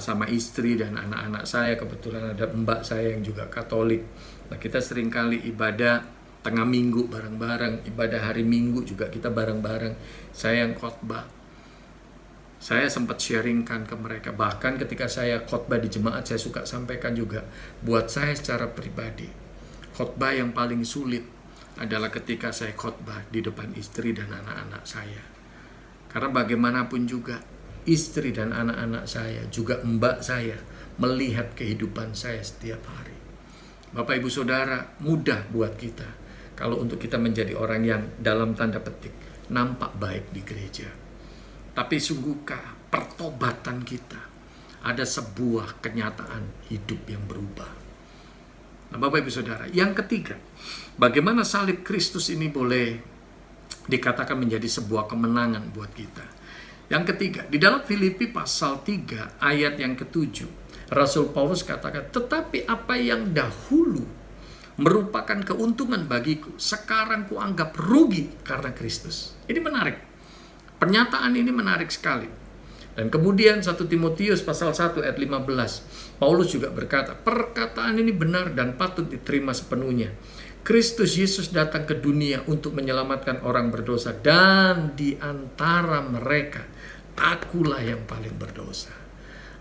sama istri dan anak-anak saya. Kebetulan ada mbak saya yang juga Katolik. Nah, kita seringkali ibadah tengah minggu bareng-bareng, ibadah hari Minggu juga kita bareng-bareng. Saya yang khotbah. Saya sempat sharingkan ke mereka. Bahkan ketika saya khotbah di jemaat, saya suka sampaikan juga, buat saya secara pribadi, khotbah yang paling sulit adalah ketika saya khotbah di depan istri dan anak-anak saya. Karena bagaimanapun juga, istri dan anak-anak saya, juga mbak saya, melihat kehidupan saya setiap hari. Bapak Ibu Saudara, mudah buat kita kalau untuk kita menjadi orang yang dalam tanda petik nampak baik di gereja. Tapi sungguhkah pertobatan kita ada sebuah kenyataan hidup yang berubah? Nah, Bapak Ibu Saudara, yang ketiga, bagaimana salib Kristus ini boleh dikatakan menjadi sebuah kemenangan buat kita. Yang ketiga, di dalam Filipi pasal 3 ayat yang ke-7, Rasul Paulus katakan, tetapi apa yang dahulu merupakan keuntungan bagiku, sekarang kuanggap rugi karena Kristus. Ini menarik. Pernyataan ini menarik sekali. Dan kemudian 1 Timotius pasal 1 ayat 15, Paulus juga berkata, perkataan ini benar dan patut diterima sepenuhnya. Kristus Yesus datang ke dunia untuk menyelamatkan orang berdosa, dan di antara mereka akulah yang paling berdosa.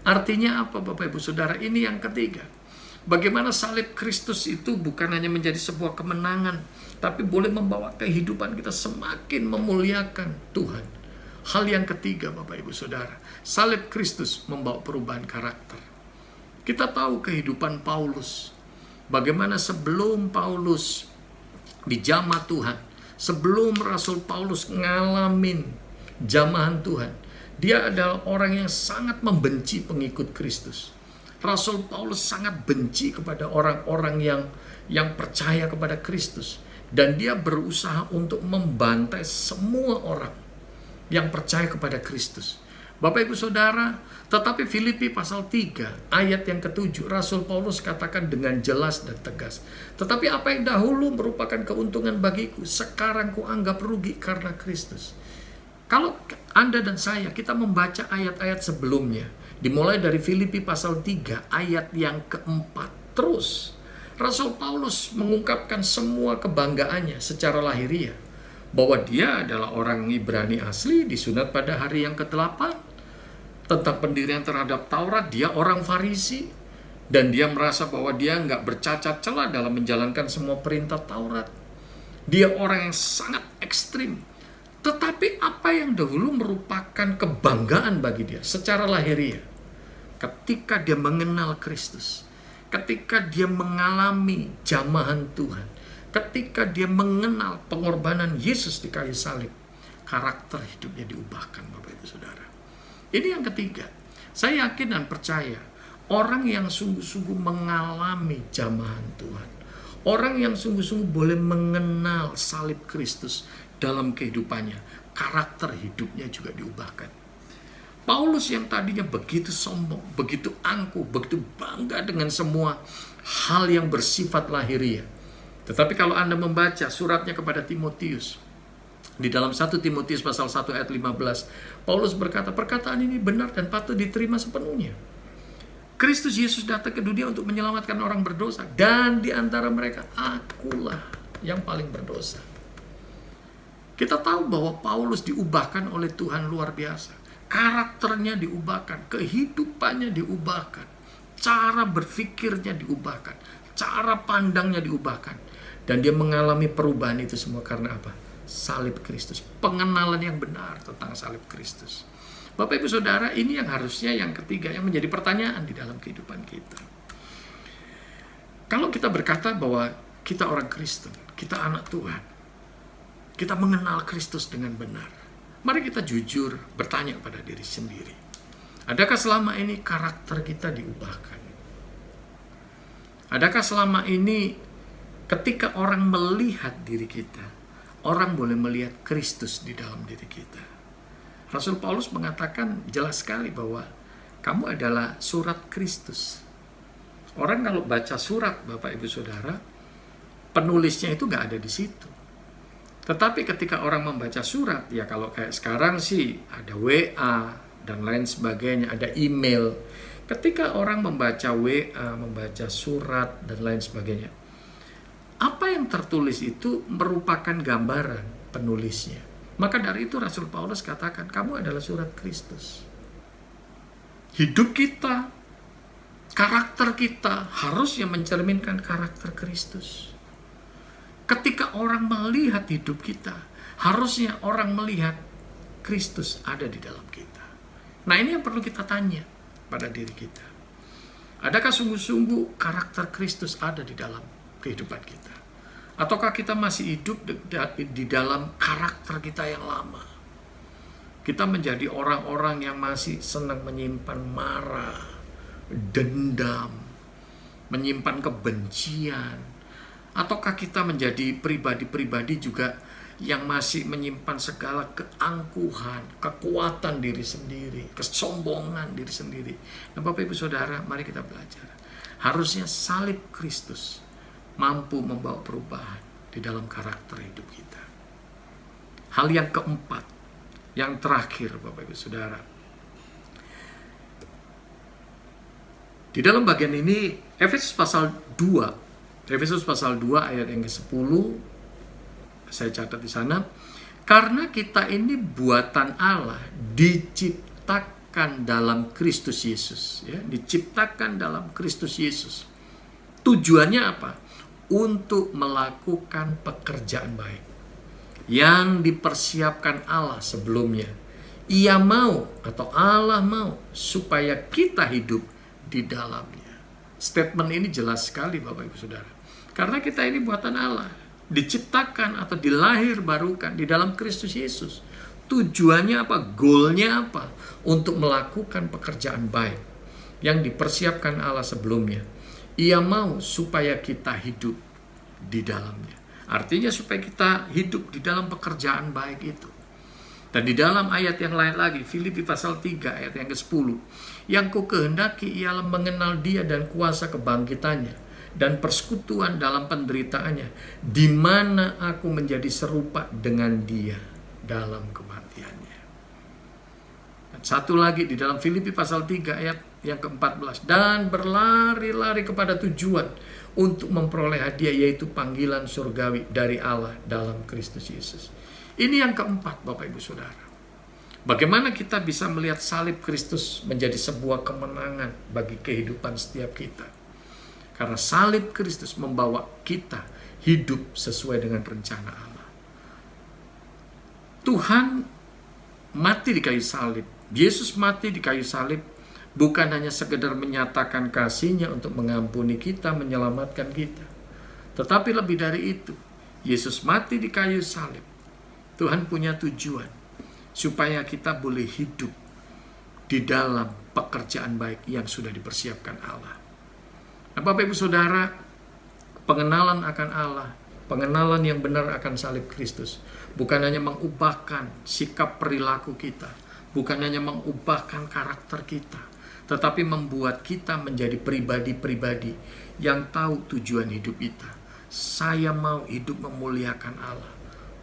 Artinya apa Bapak Ibu Saudara? Ini yang ketiga. Bagaimana salib Kristus itu bukan hanya menjadi sebuah kemenangan, tapi boleh membawa kehidupan kita semakin memuliakan Tuhan. Hal yang ketiga Bapak Ibu Saudara, salib Kristus membawa perubahan karakter. Kita tahu kehidupan Paulus. Bagaimana sebelum Paulus dijamah Tuhan, sebelum Rasul Paulus ngalamin jamahan Tuhan, dia adalah orang yang sangat membenci pengikut Kristus. Rasul Paulus sangat benci kepada orang-orang yang percaya kepada Kristus. Dan dia berusaha untuk membantai semua orang yang percaya kepada Kristus. Bapak Ibu Saudara, tetapi Filipi pasal 3 ayat yang ke-7, Rasul Paulus katakan dengan jelas dan tegas, tetapi apa yang dahulu merupakan keuntungan bagiku, sekarang kuanggap rugi karena Kristus. Kalau Anda dan saya, kita membaca ayat-ayat sebelumnya, dimulai dari Filipi pasal 3 ayat yang ke-4 terus, Rasul Paulus mengungkapkan semua kebanggaannya secara lahiriah, bahwa dia adalah orang Ibrani asli, disunat pada hari yang ke-8. Tentang pendirian terhadap Taurat, dia orang Farisi, dan dia merasa bahwa dia nggak bercacat celah dalam menjalankan semua perintah Taurat. Dia orang yang sangat ekstrim. Tetapi apa yang dahulu merupakan kebanggaan bagi dia secara lahiriah, ketika dia mengenal Kristus, ketika dia mengalami jamahan Tuhan, ketika dia mengenal pengorbanan Yesus di kayu salib, karakter hidupnya diubahkan Bapak Ibu Saudara. Ini yang ketiga. Saya yakin dan percaya orang yang sungguh-sungguh mengalami jamahan Tuhan, orang yang sungguh-sungguh boleh mengenal salib Kristus dalam kehidupannya, karakter hidupnya juga diubahkan. Paulus yang tadinya begitu sombong, begitu angkuh, begitu bangga dengan semua hal yang bersifat lahiriah. Tetapi kalau Anda membaca suratnya kepada Timotius, di dalam 1 Timotius pasal 1 ayat 15, Paulus berkata, perkataan ini benar dan patut diterima sepenuhnya. Kristus Yesus datang ke dunia untuk menyelamatkan orang berdosa, dan di antara mereka akulah yang paling berdosa. Kita tahu bahwa Paulus diubahkan oleh Tuhan luar biasa. Karakternya diubahkan, kehidupannya diubahkan, cara berpikirnya diubahkan, cara pandangnya diubahkan. Dan dia mengalami perubahan itu semua karena apa? Salib Kristus. Pengenalan yang benar tentang salib Kristus. Bapak Ibu Saudara, ini yang harusnya yang ketiga yang menjadi pertanyaan di dalam kehidupan kita. Kalau kita berkata bahwa kita orang Kristen, kita anak Tuhan, kita mengenal Kristus dengan benar, mari kita jujur bertanya pada diri sendiri. Adakah selama ini karakter kita diubahkan? Adakah selama ini ketika orang melihat diri kita, orang boleh melihat Kristus di dalam diri kita? Rasul Paulus mengatakan jelas sekali bahwa kamu adalah surat Kristus. Orang kalau baca surat, Bapak Ibu Saudara, penulisnya itu gak ada di situ. Tetapi ketika orang membaca surat, ya kalau kayak sekarang sih ada WA dan lain sebagainya, ada email. Ketika orang membaca WA, membaca surat dan lain sebagainya, apa yang tertulis itu merupakan gambaran penulisnya. Maka dari itu Rasul Paulus katakan, kamu adalah surat Kristus. Hidup kita, karakter kita harusnya mencerminkan karakter Kristus. Ketika orang melihat hidup kita, harusnya orang melihat Kristus ada di dalam kita. Nah, ini yang perlu kita tanya pada diri kita. Adakah sungguh-sungguh karakter Kristus ada di dalam kehidupan kita? Ataukah kita masih hidup di dalam karakter kita yang lama? Kita menjadi orang-orang yang masih senang menyimpan marah, dendam, menyimpan kebencian. Ataukah kita menjadi pribadi-pribadi juga yang masih menyimpan segala keangkuhan, kekuatan diri sendiri, kesombongan diri sendiri. Nah, Bapak Ibu Saudara, mari kita belajar. Harusnya salib Kristus mampu membawa perubahan di dalam karakter hidup kita. Hal yang keempat, yang terakhir Bapak Ibu Saudara. Di dalam bagian ini, Efesus pasal 2 ayat yang ke-10, saya catat di sana, karena kita ini buatan Allah, diciptakan dalam Kristus Yesus, ya, diciptakan dalam Kristus Yesus. Tujuannya apa? Untuk melakukan pekerjaan baik yang dipersiapkan Allah sebelumnya. Ia mau atau Allah mau supaya kita hidup di dalamnya. Statement ini jelas sekali Bapak Ibu Saudara. Karena kita ini buatan Allah, diciptakan atau dilahirbarukan di dalam Kristus Yesus. Tujuannya apa? Goalnya apa? Untuk melakukan pekerjaan baik yang dipersiapkan Allah sebelumnya. Ia mau supaya kita hidup di dalamnya. Artinya supaya kita hidup di dalam pekerjaan baik itu. Dan di dalam ayat yang lain lagi, Filipi pasal 3 ayat yang ke-10, yang ku kehendaki ialah mengenal Dia dan kuasa kebangkitannya dan persekutuan dalam penderitaannya, di mana aku menjadi serupa dengan Dia dalam kematiannya. Dan satu lagi di dalam Filipi pasal 3 ayat yang ke-14, dan berlari-lari kepada tujuan untuk memperoleh hadiah, yaitu panggilan surgawi dari Allah dalam Kristus Yesus. Ini yang keempat Bapak Ibu Saudara. Bagaimana kita bisa melihat salib Kristus menjadi sebuah kemenangan bagi kehidupan setiap kita. Karena salib Kristus membawa kita hidup sesuai dengan rencana Allah. Tuhan mati di kayu salib. Yesus mati di kayu salib bukan hanya sekedar menyatakan kasih-Nya untuk mengampuni kita, menyelamatkan kita. Tetapi lebih dari itu, Yesus mati di kayu salib. Tuhan punya tujuan supaya kita boleh hidup di dalam pekerjaan baik yang sudah dipersiapkan Allah. Nah, Bapak Ibu Saudara, pengenalan akan Allah, pengenalan yang benar akan salib Kristus, bukan hanya mengubahkan sikap perilaku kita, bukan hanya mengubahkan karakter kita, tetapi membuat kita menjadi pribadi-pribadi yang tahu tujuan hidup kita. Saya mau hidup memuliakan Allah.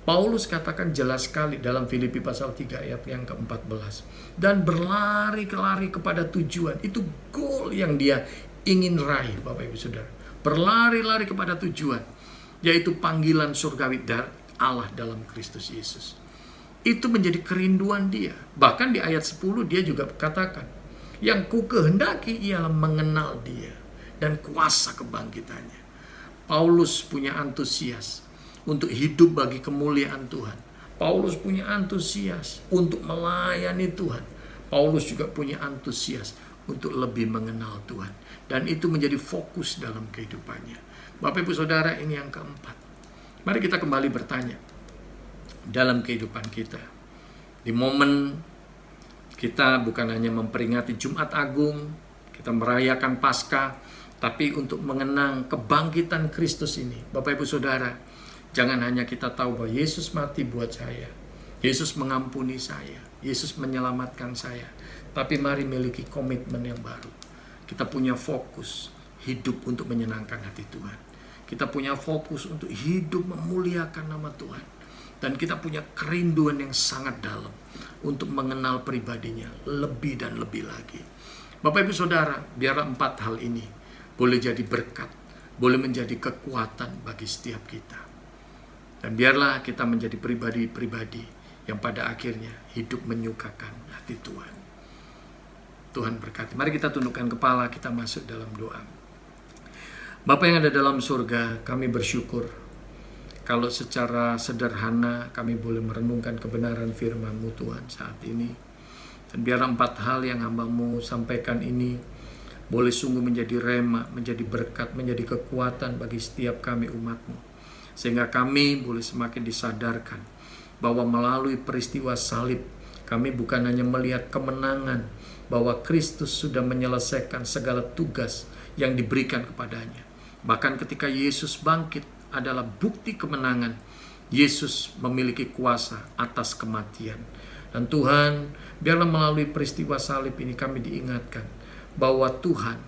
Paulus katakan jelas sekali dalam Filipi pasal 3 ayat yang ke-14. Dan berlari-lari kepada tujuan. Itu goal yang dia ingin raih, Bapak Ibu Saudara. Berlari-lari kepada tujuan, yaitu panggilan surgawi dari Allah dalam Kristus Yesus. Itu menjadi kerinduan dia. Bahkan di ayat 10 dia juga katakan, yang ku kehendaki ialah mengenal Dia dan kuasa kebangkitannya. Paulus punya antusias untuk hidup bagi kemuliaan Tuhan. Paulus punya antusias untuk melayani Tuhan. Paulus juga punya antusias untuk lebih mengenal Tuhan. Dan itu menjadi fokus dalam kehidupannya. Bapak Ibu Saudara, ini yang keempat. Mari kita kembali bertanya. Dalam kehidupan kita, di momen kita bukan hanya memperingati Jumat Agung, kita merayakan Paskah, tapi untuk mengenang kebangkitan Kristus ini. Bapak Ibu Saudara, jangan hanya kita tahu bahwa Yesus mati buat saya, Yesus mengampuni saya, Yesus menyelamatkan saya, tapi mari miliki komitmen yang baru. Kita punya fokus hidup untuk menyenangkan hati Tuhan. Kita punya fokus untuk hidup memuliakan nama Tuhan. Dan kita punya kerinduan yang sangat dalam untuk mengenal pribadinya lebih dan lebih lagi. Bapak Ibu Saudara, biarlah 4 hal ini boleh jadi berkat, boleh menjadi kekuatan bagi setiap kita. Dan biarlah kita menjadi pribadi-pribadi yang pada akhirnya hidup menyukakan hati Tuhan. Tuhan berkati. Mari kita tundukkan kepala, kita masuk dalam doa. Bapa yang ada dalam surga, kami bersyukur kalau secara sederhana kami boleh merenungkan kebenaran firman-Mu Tuhan saat ini. Dan biarlah 4 hal yang hamba-Mu sampaikan ini boleh sungguh menjadi rema, menjadi berkat, menjadi kekuatan bagi setiap kami umat-Mu. Sehingga kami boleh semakin disadarkan bahwa melalui peristiwa salib, kami bukan hanya melihat kemenangan bahwa Kristus sudah menyelesaikan segala tugas yang diberikan kepadanya. Bahkan ketika Yesus bangkit adalah bukti kemenangan Yesus memiliki kuasa atas kematian. Dan Tuhan, biarlah melalui peristiwa salib ini kami diingatkan bahwa Tuhan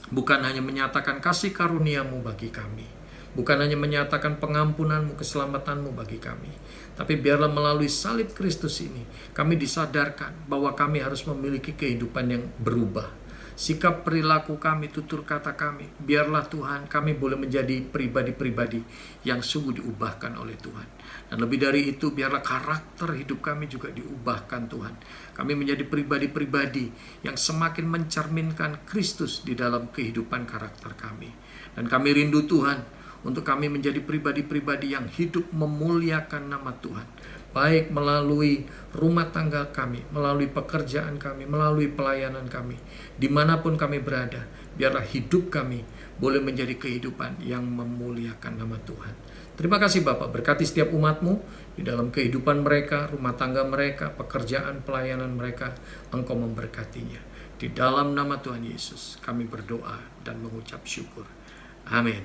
bukan hanya menyatakan kasih karunia-Mu bagi kami, bukan hanya menyatakan pengampunan-Mu, keselamatan-Mu bagi kami, tapi biarlah melalui salib Kristus ini kami disadarkan bahwa kami harus memiliki kehidupan yang berubah. Sikap perilaku kami, tutur kata kami, biarlah Tuhan kami boleh menjadi pribadi-pribadi yang sungguh diubahkan oleh Tuhan. Dan lebih dari itu, biarlah karakter hidup kami juga diubahkan Tuhan. Kami menjadi pribadi-pribadi yang semakin mencerminkan Kristus di dalam kehidupan karakter kami. Dan kami rindu Tuhan untuk kami menjadi pribadi-pribadi yang hidup memuliakan nama Tuhan. Baik melalui rumah tangga kami, melalui pekerjaan kami, melalui pelayanan kami, dimanapun kami berada, biarlah hidup kami boleh menjadi kehidupan yang memuliakan nama Tuhan. Terima kasih Bapak, berkati setiap umat-Mu di dalam kehidupan mereka, rumah tangga mereka, pekerjaan, pelayanan mereka, Engkau memberkatinya. Di dalam nama Tuhan Yesus, kami berdoa dan mengucap syukur. Amin.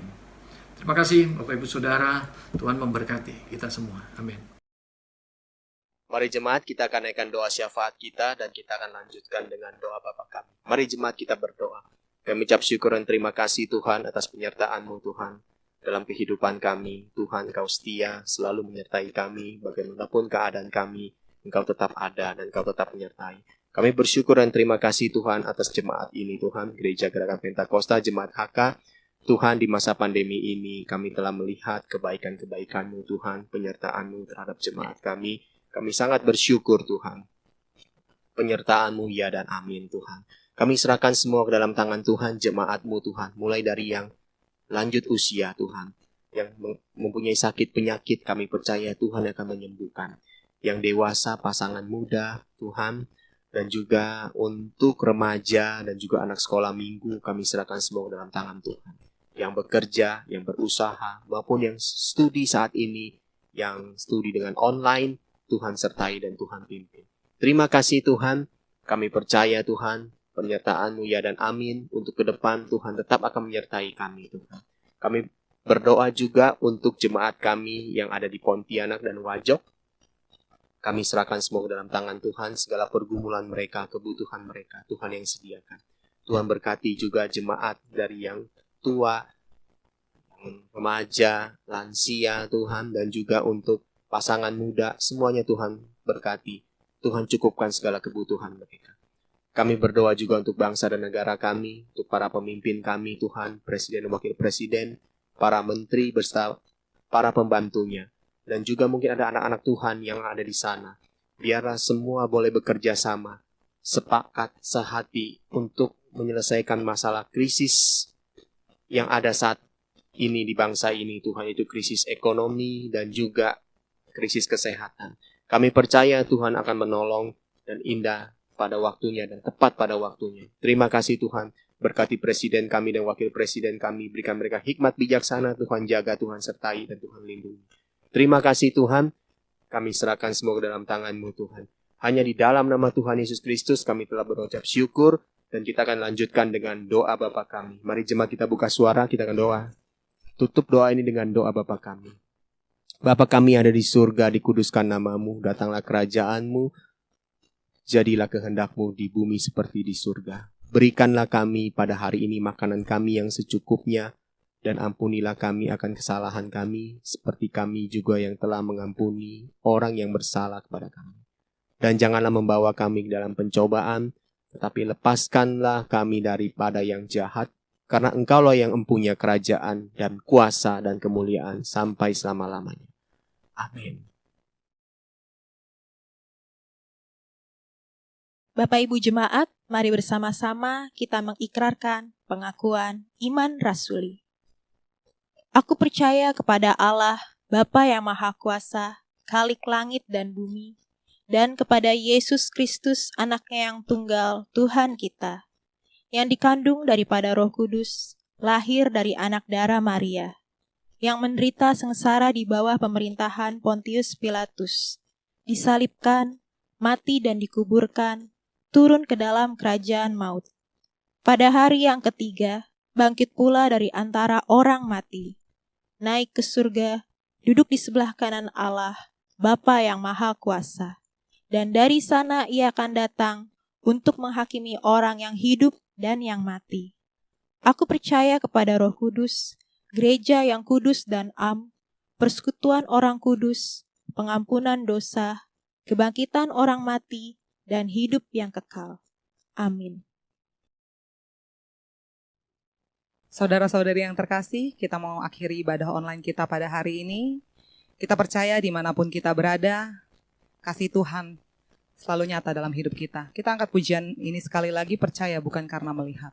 Terima kasih Bapak Ibu Saudara, Tuhan memberkati kita semua. Amin. Mari jemaat, kita akan naikkan doa syafaat kita dan kita akan lanjutkan dengan doa Bapa kami. Mari jemaat kita berdoa. Kami ucap syukur dan terima kasih Tuhan atas penyertaan-Mu Tuhan dalam kehidupan kami. Tuhan, Engkau setia, selalu menyertai kami. Bagaimanapun keadaan kami, Engkau tetap ada dan Engkau tetap menyertai. Kami bersyukur dan terima kasih Tuhan atas jemaat ini Tuhan, Gereja Gerakan Pentakosta, Jemaat HK. Tuhan, di masa pandemi ini kami telah melihat kebaikan-kebaikan-Mu Tuhan, penyertaan-Mu terhadap jemaat kami. Kami sangat bersyukur Tuhan. Penyertaan-Mu ya dan amin Tuhan. Kami serahkan semua ke dalam tangan Tuhan, jemaat-Mu Tuhan. Mulai dari yang lanjut usia Tuhan. Yang mempunyai sakit penyakit, kami percaya Tuhan akan menyembuhkan. Yang dewasa, pasangan muda Tuhan. Dan juga untuk remaja dan juga anak sekolah minggu, kami serahkan semua ke dalam tangan Tuhan. Yang bekerja, yang berusaha, maupun yang studi saat ini, yang studi dengan online, Tuhan sertai dan Tuhan pimpin. Terima kasih Tuhan, kami percaya Tuhan, penyertaan-Mu ya dan amin, untuk ke depan Tuhan tetap akan menyertai kami Tuhan. Kami berdoa juga untuk jemaat kami yang ada di Pontianak dan Wajok. Kami serahkan semua ke dalam tangan Tuhan, segala pergumulan mereka, kebutuhan mereka, Tuhan yang sediakan. Tuhan berkati juga jemaat dari yang tua, remaja, lansia Tuhan, dan juga untuk pasangan muda, semuanya Tuhan berkati. Tuhan cukupkan segala kebutuhan mereka. Kami berdoa juga untuk bangsa dan negara kami, untuk para pemimpin kami Tuhan, Presiden dan Wakil Presiden, para menteri beserta para pembantunya, dan juga mungkin ada anak-anak Tuhan yang ada di sana. Biarlah semua boleh bekerja sama, sepakat, sehati untuk menyelesaikan masalah krisis yang ada saat ini di bangsa ini Tuhan, itu krisis ekonomi dan juga krisis kesehatan. Kami percaya Tuhan akan menolong dan indah pada waktunya dan tepat pada waktunya. Terima kasih Tuhan, berkati presiden kami dan wakil presiden kami, berikan mereka hikmat bijaksana Tuhan, jaga Tuhan sertai dan Tuhan lindungi. Terima kasih Tuhan, kami serahkan semua ke dalam tangan-Mu Tuhan. Hanya di dalam nama Tuhan Yesus Kristus kami telah berucap syukur dan kita akan lanjutkan dengan doa Bapa kami. Mari jemaat kita buka suara, kita akan doa. Tutup doa ini dengan doa Bapa kami. Bapa kami ada di surga, dikuduskan nama-Mu, datanglah kerajaan-Mu, jadilah kehendak-Mu di bumi seperti di surga. Berikanlah kami pada hari ini makanan kami yang secukupnya, dan ampunilah kami akan kesalahan kami, seperti kami juga yang telah mengampuni orang yang bersalah kepada kami. Dan janganlah membawa kami ke dalam pencobaan, tetapi lepaskanlah kami daripada yang jahat, karena Engkaulah yang empunya kerajaan dan kuasa dan kemuliaan sampai selama-lamanya. Amin. Bapak Ibu Jemaat, mari bersama-sama kita mengikrarkan pengakuan iman rasuli. Aku percaya kepada Allah, Bapa yang Maha Kuasa, Khalik langit dan bumi, dan kepada Yesus Kristus, Anaknya yang tunggal, Tuhan kita, yang dikandung daripada Roh Kudus, lahir dari anak darah Maria, yang menderita sengsara di bawah pemerintahan Pontius Pilatus, disalibkan, mati dan dikuburkan, turun ke dalam kerajaan maut. Pada hari yang ketiga, bangkit pula dari antara orang mati, naik ke surga, duduk di sebelah kanan Allah, Bapa yang Maha Kuasa. Dan dari sana ia akan datang untuk menghakimi orang yang hidup dan yang mati. Aku percaya kepada Roh Kudus, gereja yang kudus dan persekutuan orang kudus, pengampunan dosa, kebangkitan orang mati, dan hidup yang kekal. Amin. Saudara-saudari yang terkasih, kita mau akhiri ibadah online kita pada hari ini. Kita percaya dimanapun kita berada, kasih Tuhan selalu nyata dalam hidup kita. Kita angkat pujian ini sekali lagi, percaya bukan karena melihat.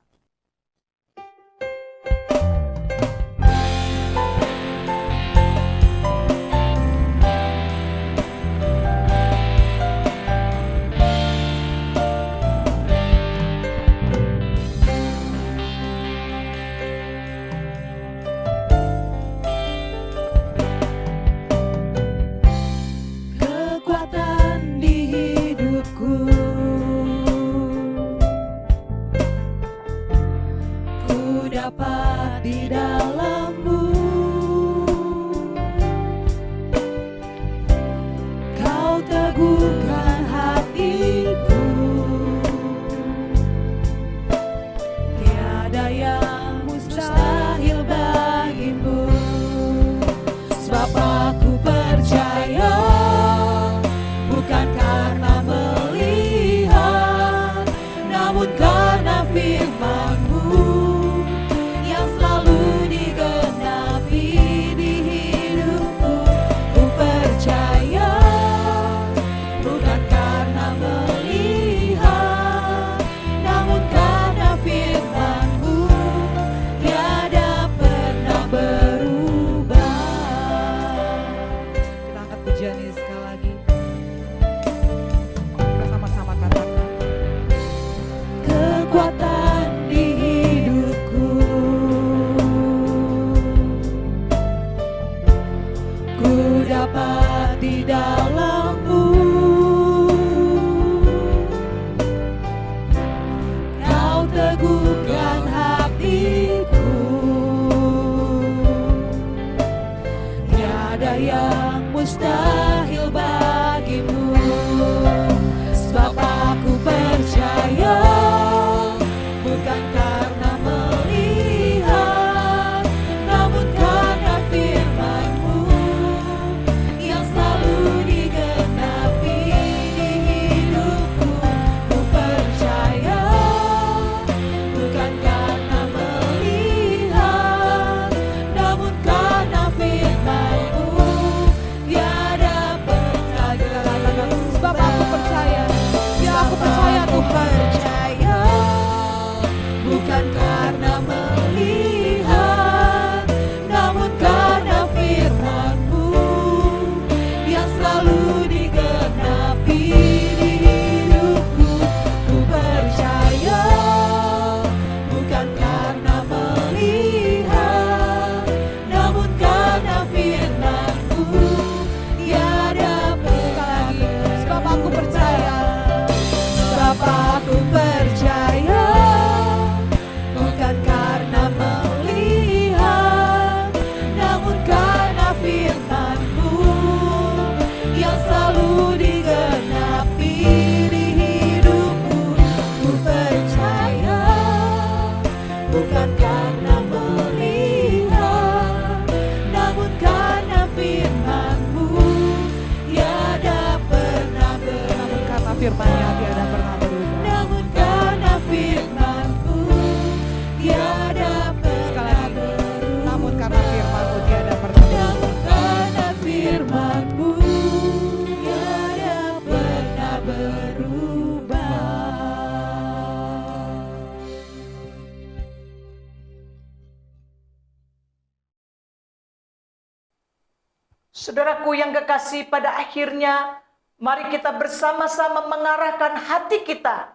Saudaraku yang kekasih, pada akhirnya mari kita bersama-sama mengarahkan hati kita.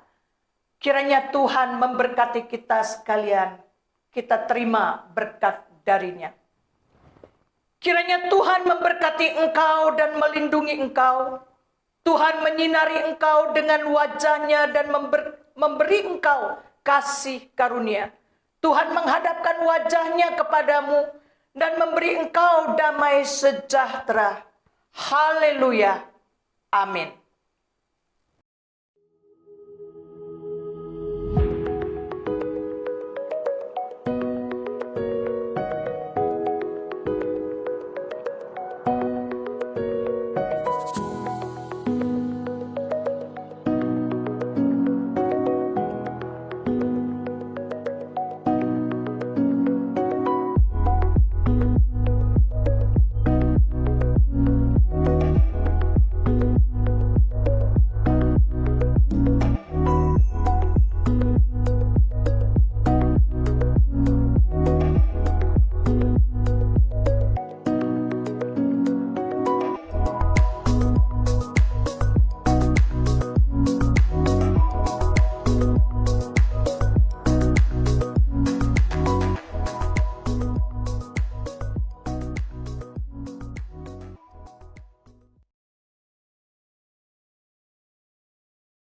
Kiranya Tuhan memberkati kita sekalian. Kita terima berkat darinya. Kiranya Tuhan memberkati engkau dan melindungi engkau. Tuhan menyinari engkau dengan wajahnya dan memberi engkau kasih karunia. Tuhan menghadapkan wajahnya kepadamu dan memberi engkau damai sejahtera. Haleluya. Amin.